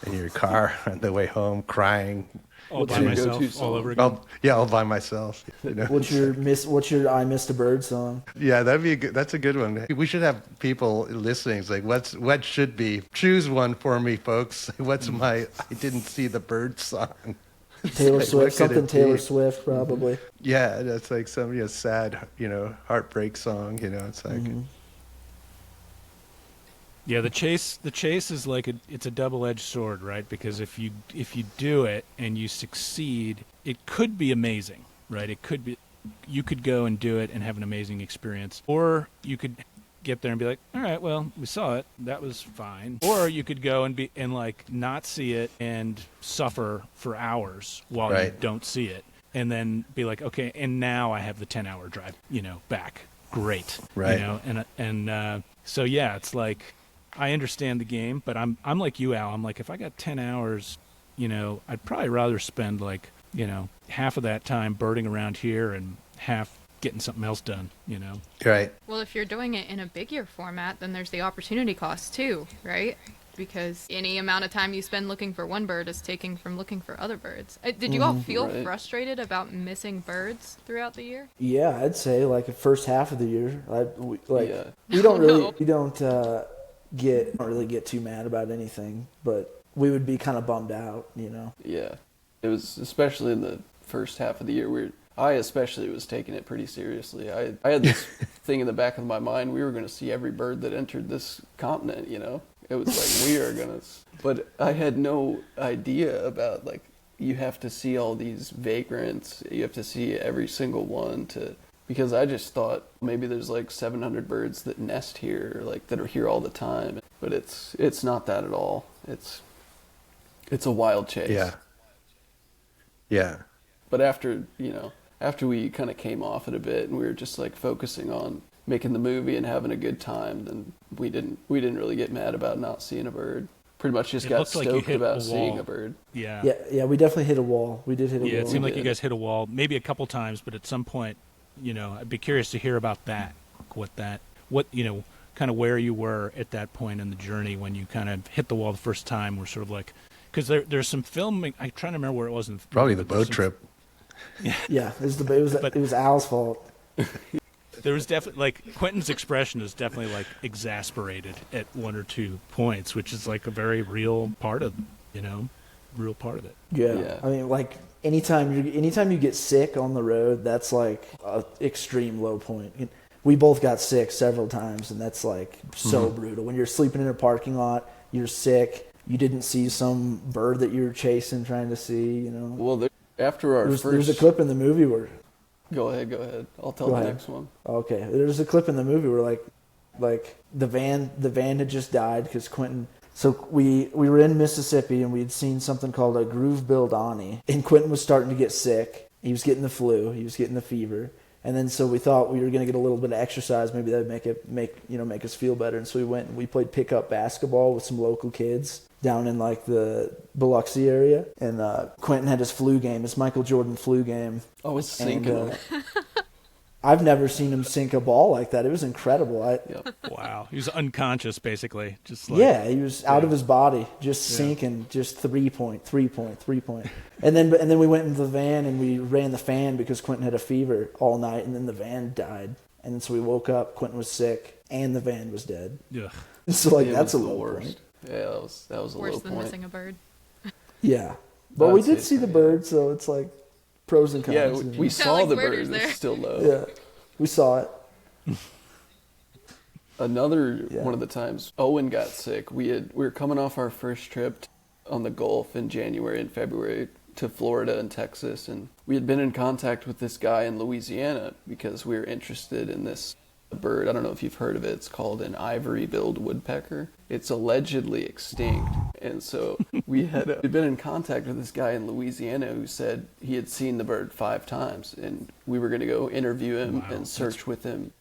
in your car on the way home crying. All by myself, all over again. All by myself. What's your I Missed a Bird song? Yeah, that's a good one. We should have people listening. It's like, what should be? Choose one for me, folks. What's my I Didn't See the Bird song? Taylor Swift, something Taylor Swift probably. Yeah, that's like a sad, heartbreak song. It's like. Yeah, the chase is like it's a double-edged sword, right? Because if you do it and you succeed, it could be amazing, right? It could be, you could go and do it and have an amazing experience, or you could get there and be like, all right, well, we saw it, that was fine. Or you could go and like not see it and suffer for hours while you don't see it. and then be like, okay, and now I have the 10-hour drive, back. Great. Right. So yeah, it's like, I understand the game, but I'm like you, Al. I'm like, if I got 10 hours, I'd probably rather spend like, half of that time birding around here and half getting something else done, Right. Well, if you're doing it in a bigger format, then there's the opportunity cost too, right? Because any amount of time you spend looking for one bird is taking from looking for other birds. Did you all feel Right. frustrated about missing birds throughout the year? Yeah, I'd say like the first half of the year, Yeah. we don't really No. we don't really get too mad about anything, but we would be kind of bummed out, Yeah. It was especially in the first half of the year I especially was taking it pretty seriously. I had this thing in the back of my mind. We were going to see every bird that entered this continent, It was like, we are going to... But I had no idea about, like, you have to see all these vagrants. You have to see every single one because I just thought maybe there's like 700 birds that nest here, like that are here all the time. But it's not that at all. It's a wild chase. Yeah. Yeah. But after we kind of came off it a bit and we were just like focusing on making the movie and having a good time, then we didn't really get mad about not seeing a bird. Pretty much just It got looked like you stoked hit about a seeing wall. a bird. Yeah. Yeah, we definitely hit a wall. We did hit a wall. Yeah, it seemed like did. you guys hit a wall, maybe a couple times, but at some point, I'd be curious to hear about that. Kind of where you were at that point in the journey when you kind of hit the wall the first time. We're sort of like, because there's some filming. I'm trying to remember where it was. Probably the boat trip. Yeah, it was Al's fault. There was definitely, like, Quentin's expression is definitely, like, exasperated at one or two points, which is, like, a very real part of, real part of it. Yeah. I mean, like, anytime you get sick on the road, that's, like, an extreme low point. We both got sick several times, and that's, like, so brutal. When you're sleeping in a parking lot, you're sick, you didn't see some bird that you were chasing, trying to see, Well, after our first... There's a clip in the movie where... Go ahead. I'll tell Go the ahead. next one. Okay, there's a clip in the movie where like the van had just died because Quentin. So we were in Mississippi and we had seen something called a groove-billed ani, and Quentin was starting to get sick. He was getting the flu. He was getting the fever, and then so we thought we were going to get a little bit of exercise. Maybe that would make us feel better. And so we went and we played pickup basketball with some local kids down in like the Biloxi area, and Quentin had his flu game, his Michael Jordan flu game. Oh, it's sinking. I've never seen him sink a ball like that. It was incredible. Yep. Wow. He was unconscious, basically. Just like, Yeah, he was out of his body, just sinking, just 3 point. And then we went into the van and we ran the fan because Quentin had a fever all night, and then the van died. And so we woke up, Quentin was sick, and the van was dead. Ugh. So like It that's a was the low worst. point. Yeah, that was a Worse low than point. missing a bird. Yeah, but I'd we say did see so, the yeah. bird, so it's like pros and cons. Yeah, you know. we saw like the murders bird. there. It's still low. Yeah, we saw it. Another Yeah. one of the times Owen got sick, we were coming off our first trip on the Gulf in January and February to Florida and Texas, and we had been in contact with this guy in Louisiana because we were interested in this bird. I don't know if you've heard of it. It's called an ivory-billed woodpecker. It's allegedly extinct, and so we'd been in contact with this guy in Louisiana who said he had seen the bird 5 times, and we were going to go interview him Wow, and search with him.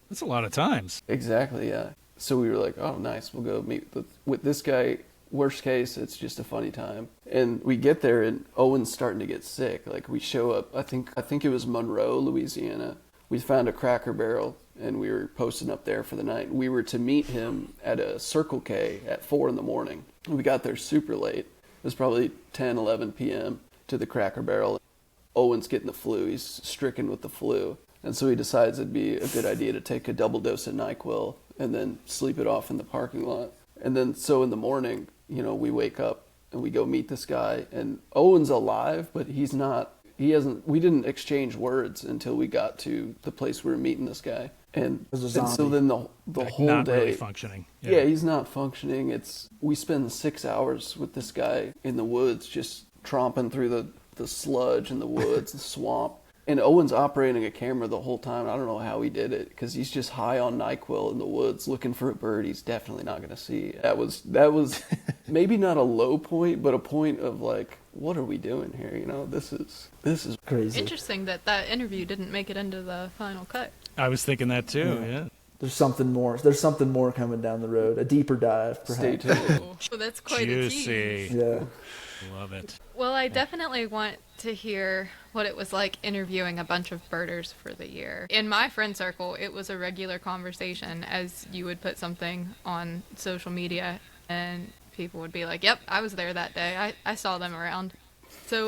That's a lot of times. Exactly, yeah. So we were like, oh, nice, we'll go meet with this guy. Worst case, it's just a funny time. And we get there, and Owen's starting to get sick. Like, we show up, I think it was Monroe, Louisiana. We found a Cracker Barrel, and we were posting up there for the night. We were to meet him at a Circle K at 4 in the morning. We got there super late. It was probably 10, 11 p.m. to the Cracker Barrel. Owen's getting the flu. He's stricken with the flu. And so he decides it'd be a good idea to take a double dose of NyQuil and then sleep it off in the parking lot. And then so in the morning, we wake up and we go meet this guy, and Owen's alive, but we didn't exchange words until we got to the place we were meeting this guy. And As a so zombie. then the Like, whole not day, really functioning. yeah, he's not functioning. We spend 6 hours with this guy in the woods, just tromping through the sludge in the woods, the swamp. And Owen's operating a camera the whole time. I don't know how he did it, because he's just high on NyQuil in the woods looking for a bird he's definitely not going to see. That was maybe not a low point, but a point of like, what are we doing here? You know, this is Crazy. Interesting that interview didn't make it into the final cut. I was thinking that too. Yeah. Yeah. There's something more. There's something more coming down the road. A deeper dive, perhaps. Stay tuned. Oh, that's quite a tease. Juicy. Yeah. Love it. Well, I definitely want to hear what it was like interviewing a bunch of birders for the year. In my friend circle, it was a regular conversation as you would put something on social media and people would be like, yep, I was there that day. I saw them around. So,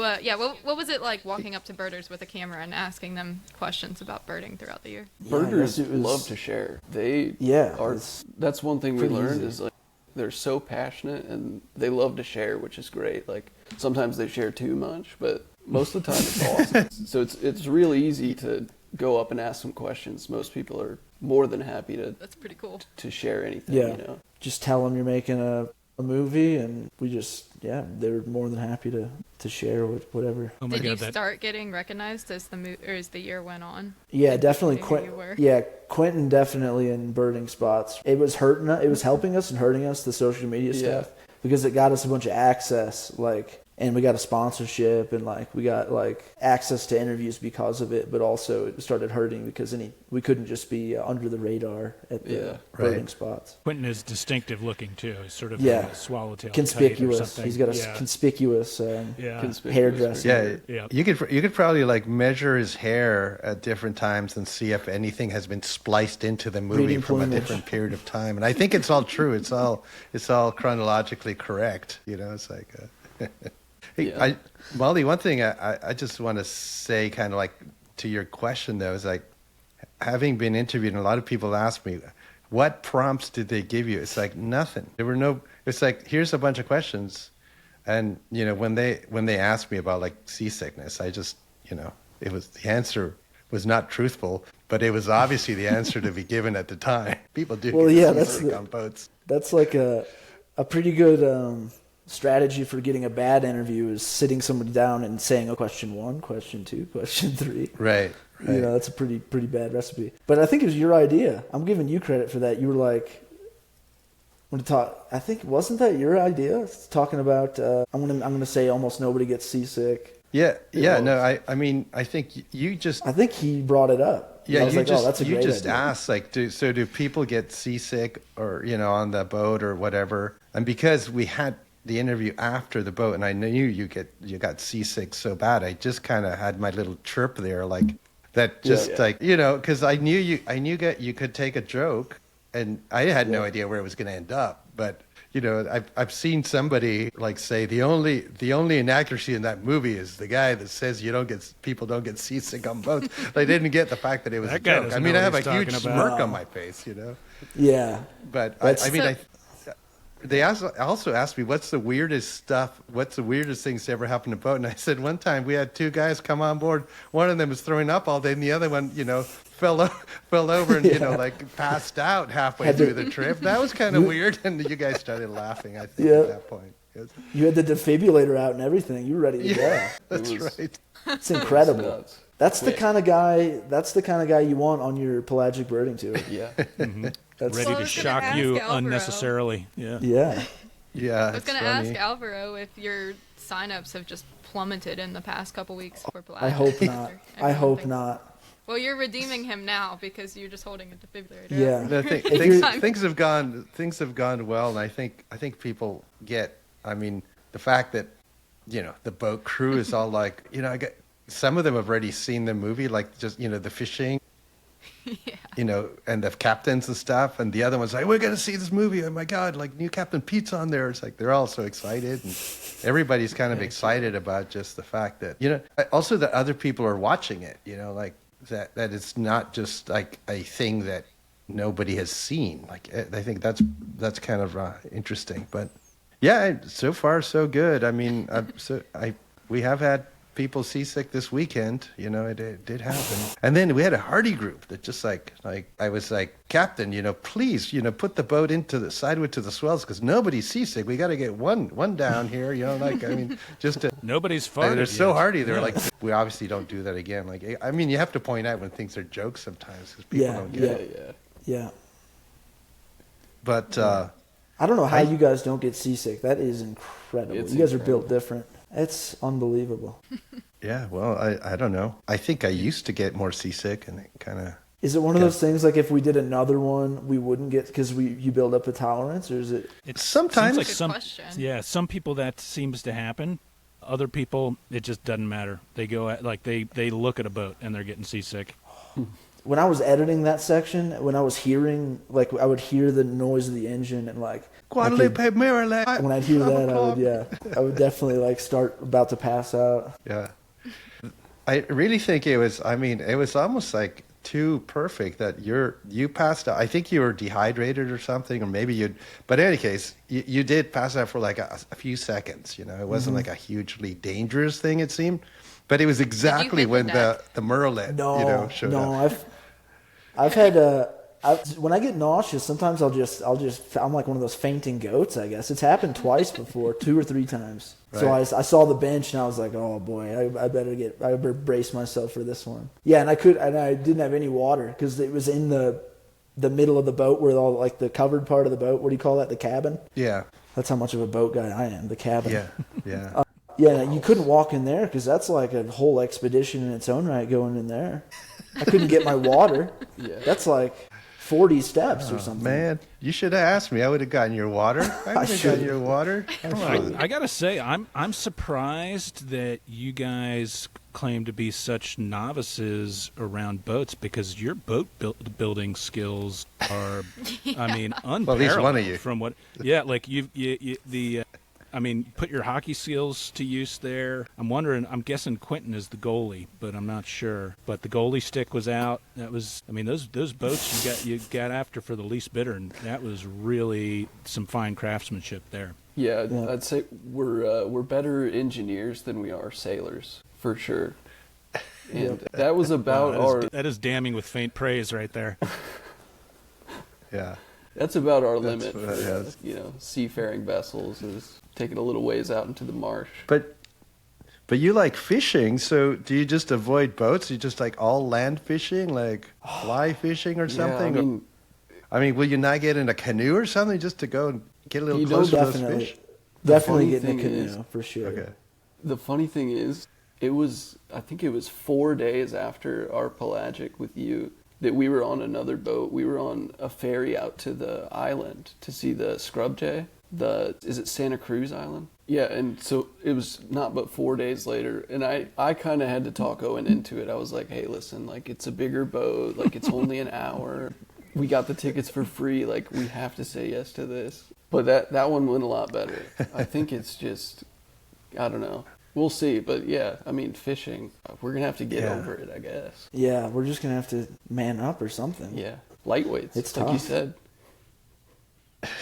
what was it like walking up to birders with a camera and asking them questions about birding throughout the year? Birders it was- love to share. They Yeah, are. it's That's one thing we pretty learned easy. is like they're so passionate and they love to share, which is great. Like sometimes they share too much, but most of the time it's awesome. So it's really easy to go up and ask some questions. Most people are more than happy That's pretty cool. to share anything. Yeah. You know. just tell them you're making a movie, and we just they're more than happy to share whatever. Oh my Did God, you that start getting recognized as the year went on? Yeah, Did definitely. you know who you were? Quentin definitely in birding spots. It was hurting us. It was helping us and hurting us, the social media Yeah. stuff, because it got us a bunch of access, and we got a sponsorship, and we got access to interviews because of it. But also it started hurting because we couldn't just be under the radar at the Yeah. birding Right. spots. Quentin is distinctive looking too. He's sort of Yeah. a swallowtail, Conspicuous. type or something. He's got a yeah. conspicuous Yeah. Conspicuous. hairdressing. Yeah, Yeah. you could probably measure his hair at different times and see if anything has been spliced into the movie Reading from a plumage. different period of time. And I think it's all true. It's all chronologically correct. You know, it's like. Hey, Yeah. Molly, one thing I just want to say, kind of like to your question though, is like having been interviewed, and a lot of people ask me, what prompts did they give you? It's like nothing. There were no. It's like here's a bunch of questions, and when they asked me about seasickness, I just it was the answer was not truthful, but it was obviously the answer to be given at the time. People do. Well, get yeah, that's seasick the- on boats. That's a pretty good strategy for getting a bad interview, is sitting somebody down and saying, question 1, question 2, question 3. Right. That's a pretty bad recipe. But I think it was your idea. I'm giving you credit for that. You were like, when to talk. I think wasn't that your idea? Talking about I'm gonna say almost nobody gets seasick. Yeah. was. No, I mean, I think you just. I think he brought it up. Yeah, I was you like, just that's a you great just idea. asked do people get seasick or on the boat or whatever? And because we had the interview after the boat, and I knew you got seasick so bad, I just kind of had my little chirp there, that, just because I knew you could take a joke, and I had no idea where it was going to end up, but. I've seen somebody say the only inaccuracy in that movie is the guy that says people don't get seasick on boats. They didn't get the fact that it was That a guy joke. doesn't I mean, know I have what a he's huge talking about. smirk on my face, Yeah. But That's- they also asked me what's the weirdest things to ever happen to boat, and I said one time we had two guys come on board. One of them was throwing up all day, and the other one, fell over and passed out halfway Had to- through the trip. That was kind of weird, and you guys started laughing. I think Yeah. at that point. You had the defibrillator out and everything. You were ready to go. That's It was- right. It's incredible. nuts. That's the Yeah. kind of guy. That's the kind of guy you want on your pelagic birding tour. Yeah. That's Ready Well, I to was gonna shock ask you Alvaro. unnecessarily. Yeah. yeah. Yeah, I was going to ask Alvaro if your signups have just plummeted in the past couple weeks for Black. I hope not. I hope not. Well, you're redeeming him now because you're just holding a defibrillator. Yeah. No, things have gone well, and I think people get. I mean, the fact that the boat crew is all I get. Some of them have already seen the movie, the fishing. Yeah. And the captains and stuff, and the other one's like, we're going to see this movie. Oh my God, new Captain Pete's on there. It's like, they're all so excited, and everybody's kind of excited about just the fact that, also that other people are watching it, that it's not just a thing that nobody has seen. I think that's kind of interesting, but yeah, so far so good. I mean, we have had people seasick this weekend, it did happen. And then we had a Hardy group that just I was like, Captain, please, put the boat into the sideward to the swells because nobody's seasick. We got to get one down here, just to. Nobody's I mean, farted they're so yet. hardy. They're Yeah. we obviously don't do that again. You have to point out when things are jokes sometimes because people don't get it. Yeah. But I don't know how you guys don't get seasick. That is incredible. It's You guys are incredible. built different. It's unbelievable. Yeah, well, I don't know. I think I used to get more seasick, and it kind of... Is it one of those things like if we did another one, we wouldn't get because you build up a tolerance, or is it? It Sometimes. seems like Good some, question. yeah, some people that seems to happen. Other people, it just doesn't matter. They go at, like they look at a boat and they're getting seasick. When I was editing that section, when I was hearing, like, I would hear the noise of the engine and like Guadalupe, Maryland. when I'd hear that, I would definitely like start about to pass out. Yeah. I really think it was, I mean, it was almost like too perfect that you passed out. I think you were dehydrated or something, or maybe but in any case, you did pass out for like a few seconds, you know. It wasn't like a hugely dangerous thing, it seemed. But it was exactly when the Merlin, showed up. I've had when I get nauseous, sometimes I'm like one of those fainting goats, I guess. It's happened twice before, 2 or 3 times. Right. So I saw the bench and I was like, oh boy, I better brace myself for this one. Yeah, and I didn't have any water because it was in the middle of the boat where all like the covered part of the boat. What do you call that? The cabin? Yeah. That's how much of a boat guy I am. The cabin. Yeah. Yeah, you couldn't walk in there because that's like a whole expedition in its own right going in there. I couldn't get my water. Yeah. That's like 40 steps or something. Man, you should have asked me. I would have gotten your water. I would have gotten your water. Come on. I gotta say, I'm surprised that you guys claim to be such novices around boats because your boat building skills are, I mean, unparalleled. Well, at least one of you. From what, like put your hockey skills to use there. I'm guessing Quentin is the goalie, but I'm not sure. But the goalie stick was out. That was, I mean, those boats you got after for the least bidder, and that was really some fine craftsmanship there. Yeah, I'd say we're better engineers than we are sailors, for sure. And that was about that is damning with faint praise right there. Yeah. That's about our limit what it for, is. seafaring vessels is taking a little ways out into the marsh. But you like fishing, so do you just avoid boats? You just like all land fishing, like fly fishing or something? I mean, will you not get in a canoe or something just to go and get a little closer to those fish? Definitely get in a canoe, for sure. Okay. The funny thing is, I think it was 4 days after our pelagic with you that we were on another boat. We were on a ferry out to the island to see the scrub jay. Is it Santa Cruz Island? Yeah, and so it was not but 4 days later, and I kind of had to talk Owen into it. I was like, hey, listen, like, it's a bigger boat, like, it's only an hour. We got the tickets for free, like, we have to say yes to this. But that one went a lot better. I think it's just, I don't know. We'll see, but yeah, I mean, fishing, we're going to have to get over it, I guess. Yeah, we're just going to have to man up or something. Yeah, lightweights, it's like tough. you said.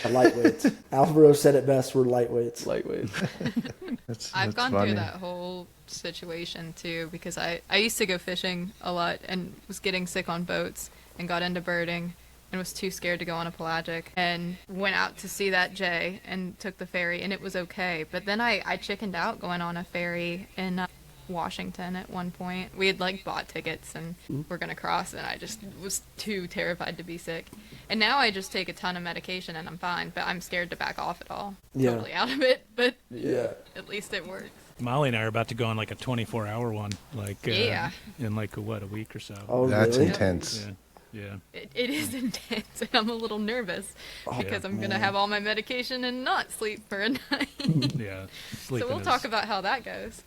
Lightweights. Alvaro said it best, we're lightweights. Lightweights. I've gone funny. through that whole situation too because I used to go fishing a lot and was getting sick on boats and got into birding and was too scared to go on a pelagic and went out to see that jay and took the ferry and it was okay. But then I chickened out going on a ferry in Washington at one point. We had like bought tickets and we're gonna cross and I just was too terrified to be sick. And now I just take a ton of medication and I'm fine, but I'm scared to back off at all. Yeah. Totally out of it, but Yeah. at least it works. Molly and I are about to go on like a 24-hour one, like Yeah. in like a week or so. Oh, That's really? intense. Yeah. It is intense, and I'm a little nervous because I'm going to have all my medication and not sleep for a night. Yeah. So we'll talk about how that goes.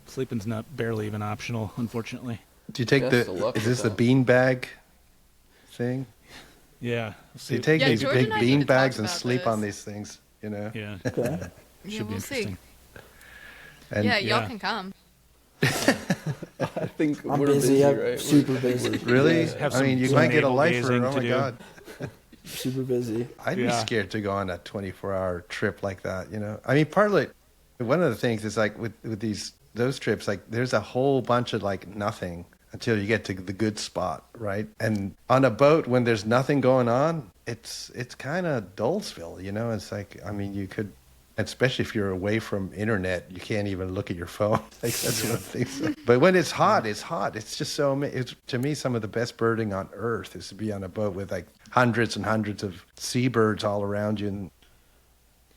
Sleeping's not barely even optional, unfortunately. Do you take Best of luck is with this the that. bean bag thing? Yeah. Do you take Yeah, these George big and I need bean to talk bags and about sleep this. on these things, you know? Yeah. Okay. Yeah, Should be we'll see. interesting. And Yeah, y'all yeah. can come. I think I'm we're busy. I'm right? super busy. Really? Have I mean, you some might get a navel-gazing lifer. Oh to my do. God. Super busy. I'd be Yeah. scared to go on a 24-hour trip like that, you know? I mean, partly, one of the things is like with those trips, like there's a whole bunch of like nothing until you get to the good spot, right? And on a boat, when there's nothing going on, it's kind of Dullsville, you know? It's like, I mean, you could, especially if you're away from internet, you can't even look at your phone. Like that's one of the things. But when it's hot, it's hot. It's just so, it's, to me, some of the best birding on earth is to be on a boat with like hundreds and hundreds of seabirds all around you. And,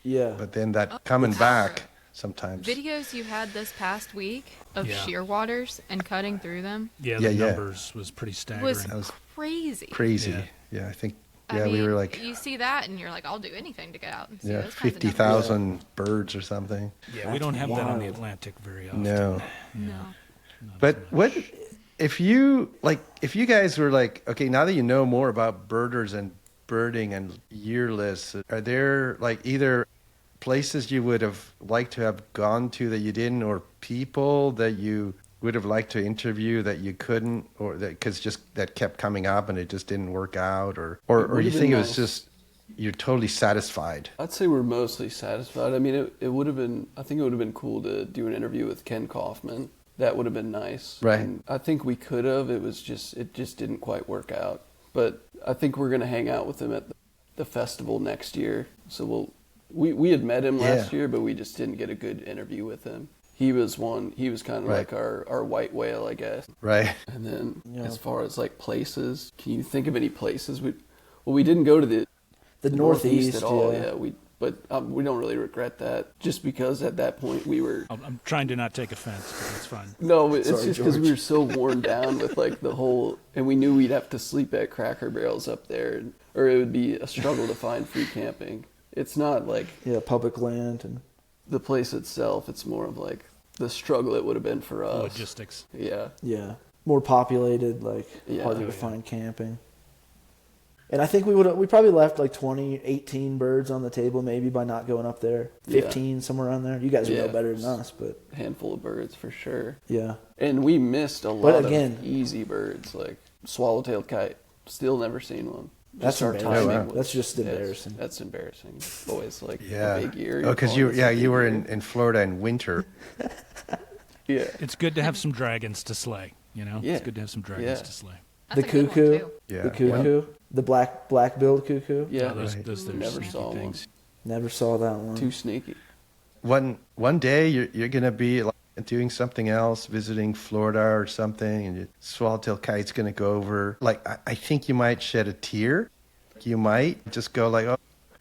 Yeah. but then that coming back, sometimes. Videos you had this past week of Yeah. shearwaters and cutting through them Yeah, Yeah, the yeah. numbers was pretty staggering. was That was crazy. crazy. Yeah. Yeah, I think. I Yeah, mean, we were like, you see that and you're like, I'll do anything to get out and see yeah, those kinds of numbers. 50,000 birds or something. Yeah, we That's don't have that on the wild. Atlantic very often. No. No. Not But as what much. if you guys were like, okay, now that you know more about birders and birding and yearless, are there like either places you would have liked to have gone to that you didn't, or people that you would have liked to interview that you couldn't, or that because just that kept coming up and it just didn't work out, or would you have think been it was nice. just you're totally satisfied? I'd say we're mostly satisfied. I mean, it would have been. I think it would have been cool to do an interview with Ken Kaufman. That would have been nice. Right. And I think we could have. It just didn't quite work out. But I think we're gonna hang out with him at the festival next year. So we had met him last Yeah. year, but we just didn't get a good interview with him. He was kind of Right. like our white whale, I guess. Right. And then Yeah. as far as like places, can you think of any places we didn't go to the northeast at all? yeah. But we don't really regret that, just because at that point we were. I'm trying to not take offense, but that's fine. No, it's Sorry, just because we George. were so worn down with like the whole, and we knew we'd have to sleep at Cracker Barrels up there, or it would be a struggle to find free camping. It's not like Yeah, public land and the place itself; it's more of like the struggle it would have been for us. Logistics. Yeah, yeah, more populated, like Yeah. harder Oh, to yeah. find camping. And I think we probably left like 20, 18 birds on the table maybe by not going up there. Yeah. 15, somewhere around there. You guys would know Yeah. better than us, but a handful of birds for sure. yeah. And we missed a lot again- of easy birds, like swallow-tailed kite. Still never seen one. That's Just our embarrassing. timing was- That's just yes, embarrassing. That's embarrassing. Always like Yeah. a big year. Oh, because you were in Florida in winter. Yeah. It's good to have some dragons to slay. You know, Yeah. it's good to have some dragons Yeah. to slay. That's The a good one, cuckoo. too. Yeah. The cuckoo. The black-billed cuckoo. Yeah. Oh, those, Right. those are Never sneaky saw one. things. Never saw that one. Too sneaky. One day you're gonna be like doing something else, visiting Florida or something, and your swallowtail kite's gonna go over. Like I think you might shed a tear. You might just go like, oh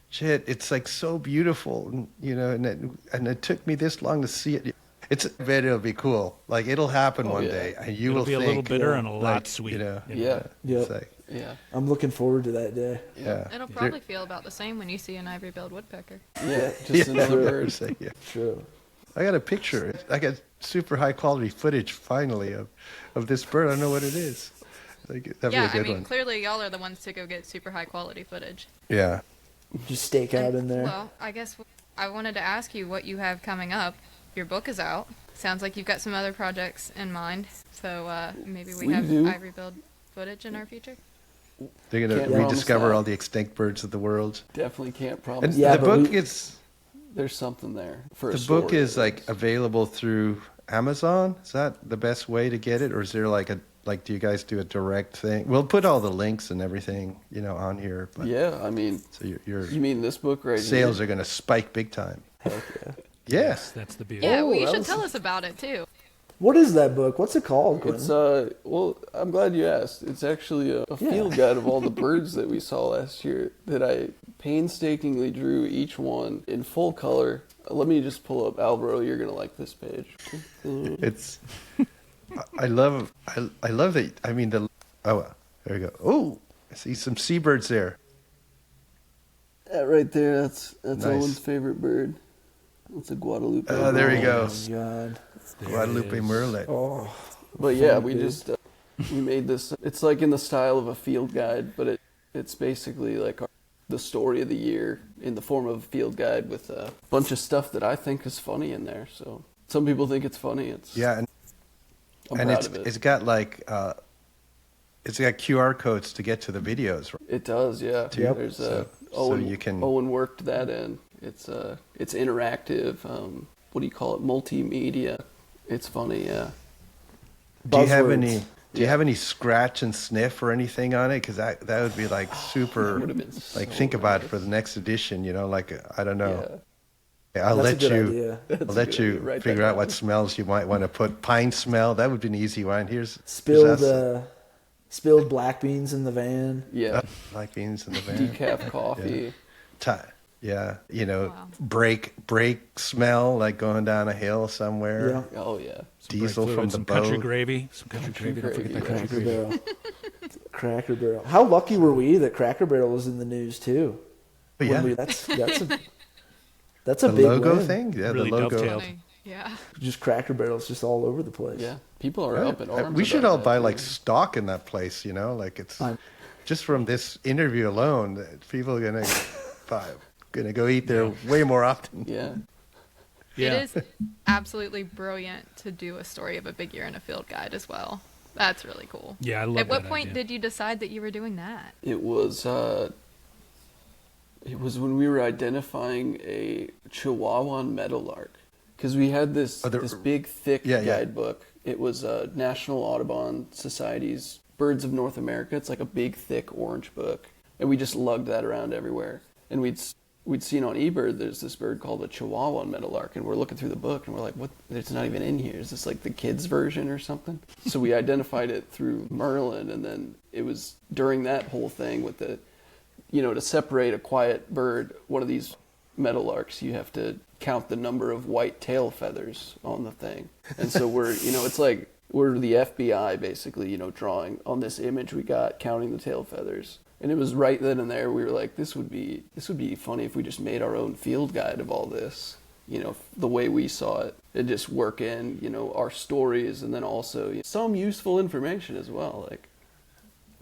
shit, it's like so beautiful, and, you know, and it took me this long to see it. I bet it'll be cool. Like it'll happen one yeah. day, and you It'll will be a think, little bitter and a like, lot sweet. You know, Yeah. it's Yep. like, Yeah. I'm looking forward to that day. yeah. It'll There- probably feel about the same when you see an ivory-billed woodpecker. Yeah. Just yeah, another I bird. was saying, yeah. True. I got a picture. I got super high quality footage finally of this bird. I don't know what it is. Like, that'd Yeah, be a I good mean, one. clearly y'all are the ones to go get super high-quality footage. Yeah. Just stake out And, in there. Well, I guess I wanted to ask you what you have coming up. Your book is out. Sounds like you've got some other projects in mind. So maybe we We have do. ivory-billed footage in our future. They're going Can't to promise rediscover that. all the extinct birds of the world. Definitely can't And promise. Yeah, the but book we- is There's something there for a the book story, is at like least. available through Amazon. Is that the best way to get it, or is there like do you guys do a direct thing? We'll put all the links and everything, you know, on here. But, Yeah, I mean, So your you mean this book right sales here? are going to spike big time. Heck yeah. Yes. That's the beauty. Yeah, Oh, well, you that should was- tell us about it too. What is that book? What's it called, Quentin? It's well, I'm glad you asked. It's actually a Yeah. field guide of all the birds that we saw last year that I painstakingly drew each one in full color. Let me just pull up Alvaro. You're gonna like this page. It's I love that. I mean there we go. Oh, I see some seabirds there. That right there, that's Nice. Owen's favorite bird. It's a Guadalupe. Oh, there we go. Oh, my God. There Guadalupe it is. Merlet. Oh, But yeah, Fun, we dude. just we made this. It's like in the style of a field guide, but it's basically like the story of the year in the form of a field guide with a bunch of stuff that I think is funny in there. So some people think it's funny. Yeah, I'm and proud of it. it's got like it's got QR codes to get to the videos. Right? It does, yeah. Yep. There's So Owen. you can- Owen worked that in. It's interactive. What do you call it? Multimedia. It's funny, yeah. Do you have Buzzwords. any? Do you Yeah. have any scratch and sniff or anything on it? Because that would be like super. That would've been Like so think about it nice. for the next edition. You know, like I don't know. Yeah. I'll that's a let good you. idea. That's I'll a let good you idea. Write that figure out down. what smells you might want to put. Pine smell. That would be an easy one. Here's Spilled us. spilled black beans in the van. Yeah. Black beans in the van. Decaf coffee. Thai. Yeah, Wow. brake smell like going down a hill somewhere. Yeah. Oh yeah. Some Diesel brake from fluid, the some country boat. gravy. Some country gravy. Don't forget that country Cracker gravy. Barrel. Cracker Barrel. How lucky were we that Cracker Barrel was in the news too? But yeah, That's a the big logo win. thing. Yeah, Really the logo. dovetailed. Funny. Yeah. Just Cracker Barrels just all over the place. Yeah. People are Right. up in arms. We should about all that, buy too. like stock in that place. Like it's I'm- just from this interview alone, that people are gonna go eat there way more often. Yeah. Yeah. It is absolutely brilliant to do a story of a big year in a field guide as well. That's really cool. Yeah, I love At what that point idea. did you decide that you were doing that? It was when we were identifying a Chihuahuan meadowlark, because we had this this big thick guidebook. It was National Audubon Society's Birds of North America. It's like a big thick orange book, and we just lugged that around everywhere. And we'd seen on eBird there's this bird called a Chihuahuan meadowlark, and we're looking through the book and we're like, what? It's not even in here. Is this like the kids version or something? So we identified it through Merlin, and then it was during that whole thing with the, to separate a quiet bird, one of these meadowlarks, you have to count the number of white tail feathers on the thing. And so we're, it's like we're the FBI basically, drawing on this image we got, counting the tail feathers. And it was right then and there we were like, this would be funny if we just made our own field guide of all this, the way we saw it, and just work in, our stories, and then also some useful information as well. Like,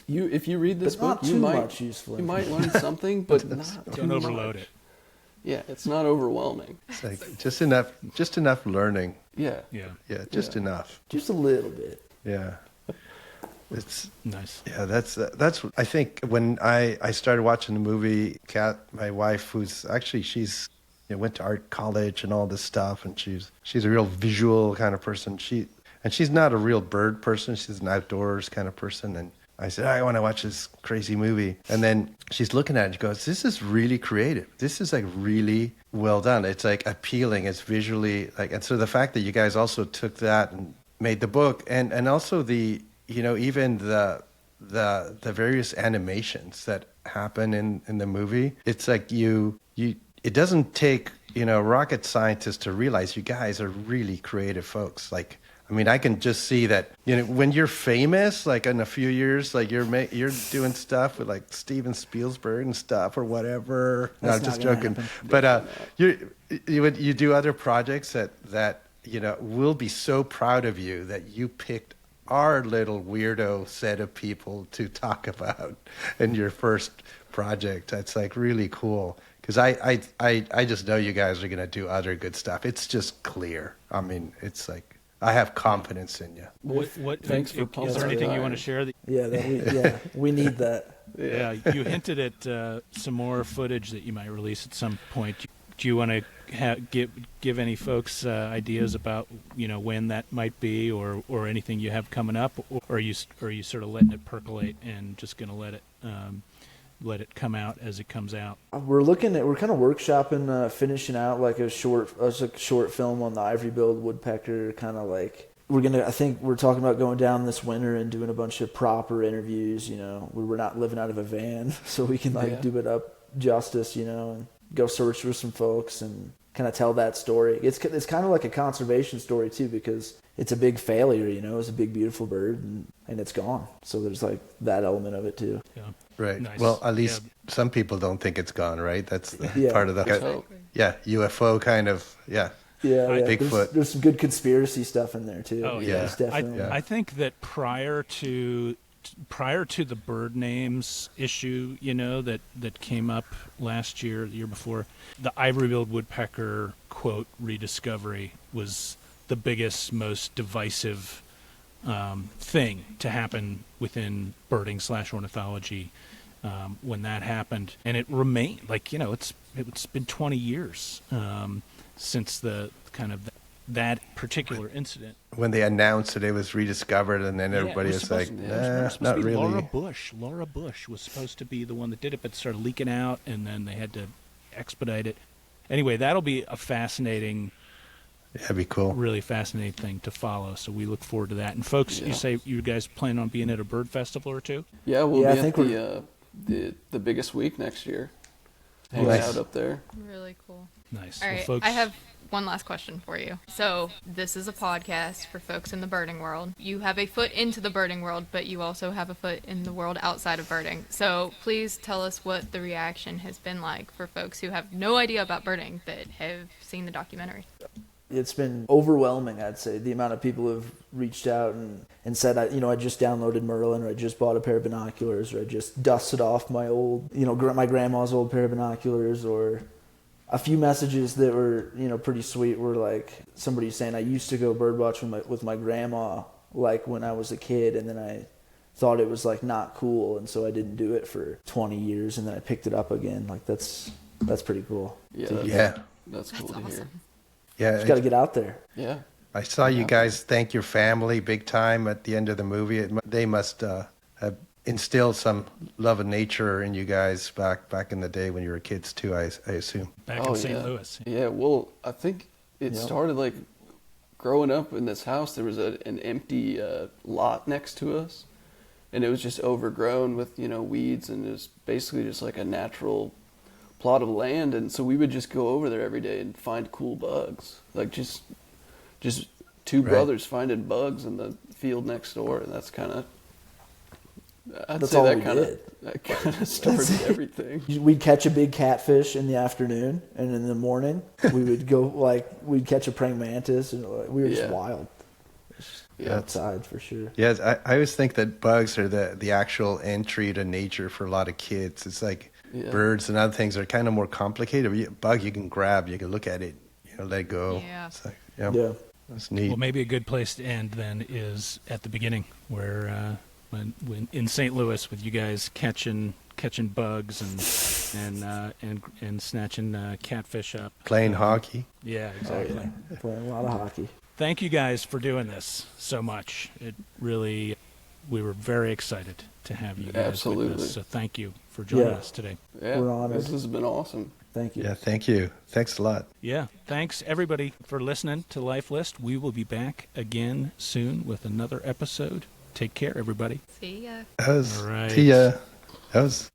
if you read this book, you might learn something, but not Don't too overload much. it. Yeah, it's not overwhelming. It's like just enough learning. Yeah. Yeah. Yeah, just enough. Just a little bit. Yeah. It's Nice. yeah. That's I think when I started watching the movie. Kat, my wife, she's went to art college and all this stuff, and she's a real visual kind of person. She's not a real bird person. She's an outdoors kind of person, and I said, I want to watch this crazy movie. And then she's looking at it and she goes, this is really creative. This is like really well done. It's like appealing. It's visually like, and so the fact that you guys also took that and made the book, and also the, even the various animations that happen in the movie, it's like it doesn't take, rocket scientists to realize you guys are really creative folks. Like, I mean, I can just see that, when you're famous, like in a few years, like you're doing stuff with like Steven Spielberg and stuff or whatever. No, I'm just joking. But you do other projects that we'll be so proud of you that you picked our little weirdo set of people to talk about in your first project. That's like really cool. Because I just know you guys are going to do other good stuff. It's just clear. I mean, it's like, I have confidence in you. What? Thanks for Is there anything you want to share? We need that. Yeah, you hinted at some more footage that you might release at some point. Do you want to give any folks ideas about when that might be, or anything you have coming up, or are you sort of letting it percolate and just going to let it come out as it comes out? We're kind of workshopping, finishing out like a short film on the ivory-billed woodpecker. Kind of like I think we're talking about going down this winter and doing a bunch of proper interviews. We're not living out of a van, so we can do it up justice. And go search for some folks and kind of tell that story. It's kind of like a conservation story too, because it's a big failure. It's a big beautiful bird and it's gone. So there's like that element of it too. Yeah. Right. Nice. Well, at least some people don't think it's gone, right? That's part of the Exactly. UFO kind of Bigfoot. There's some good conspiracy stuff in there too. Oh yeah. There's definitely. I think that prior to the bird names issue, that came up last year, the year before, the ivory-billed woodpecker quote rediscovery was the biggest, most divisive thing to happen within birding / ornithology when that happened, and it remained like it's been 20 years since the kind of that particular incident. When they announced that it was rediscovered, and then everybody was like, nah, not really. Laura Bush was supposed to be the one that did it, but it started leaking out, and then they had to expedite it. Anyway, that'll be a fascinating, That'd be cool. really fascinating thing to follow. So we look forward to that. And folks, you say you guys plan on being at a bird festival or two? Yeah, we'll Yeah, I be think at the biggest week next year. hanging Nice. out up there. Really cool. Nice. All Well, right, folks, I have one last question for you. So, this is a podcast for folks in the birding world. You have a foot into the birding world, but you also have a foot in the world outside of birding. So, please tell us what the reaction has been like for folks who have no idea about birding that have seen the documentary. It's been overwhelming, I'd say, the amount of people who have reached out and said, I just downloaded Merlin, or I just bought a pair of binoculars, or I just dusted off my old, my grandma's old pair of binoculars, or a few messages that were, pretty sweet were like somebody saying, I used to go birdwatching with my grandma, like when I was a kid, and then I thought it was like not cool, and so I didn't do it for 20 years, and then I picked it up again. Like that's pretty cool. Yeah, to Yeah. that's cool That's to hear. awesome. Yeah. Just got to get out there. Yeah. I saw you guys thank your family big time at the end of the movie. They must have instilled some love of nature in you guys back in the day when you were kids too, I assume. back in St. Louis. Yeah, well, I think it Yep. started like growing up in this house. There was an empty lot next to us, and it was just overgrown with weeds, and it was basically just like a natural plot of land. And so we would just go over there every day and find cool bugs, like just two Right. brothers finding bugs in the field next door, and that's kind of. I'd That's say all that we kind of did. that kind of started everything. We'd catch a big catfish in the afternoon, and in the morning we would go we'd catch a praying mantis, and we were just Yeah. wild. Yeah. Outside for sure. Yes, I always think that bugs are the actual entry to nature for a lot of kids. It's like Yeah. birds and other things are kind of more complicated. But bug you can grab, you can look at it, let go. Yeah. It's like, Yeah. that's neat. Well, maybe a good place to end then is at the beginning, where when in St. Louis with you guys catching bugs and snatching catfish up. Playing hockey. Yeah, Oh, exactly. yeah. Playing a lot of hockey. Thank you guys for doing this so much. It really, we were very excited to have you guys Absolutely. with us. So thank you for joining Yeah. us today. Yeah, We're honored. this has been awesome. Thank you. Yeah, thank you. Thanks a lot. Yeah, thanks everybody for listening to Life List. We will be back again soon with another episode. Take care, everybody. See ya. That was, All right. See ya. That was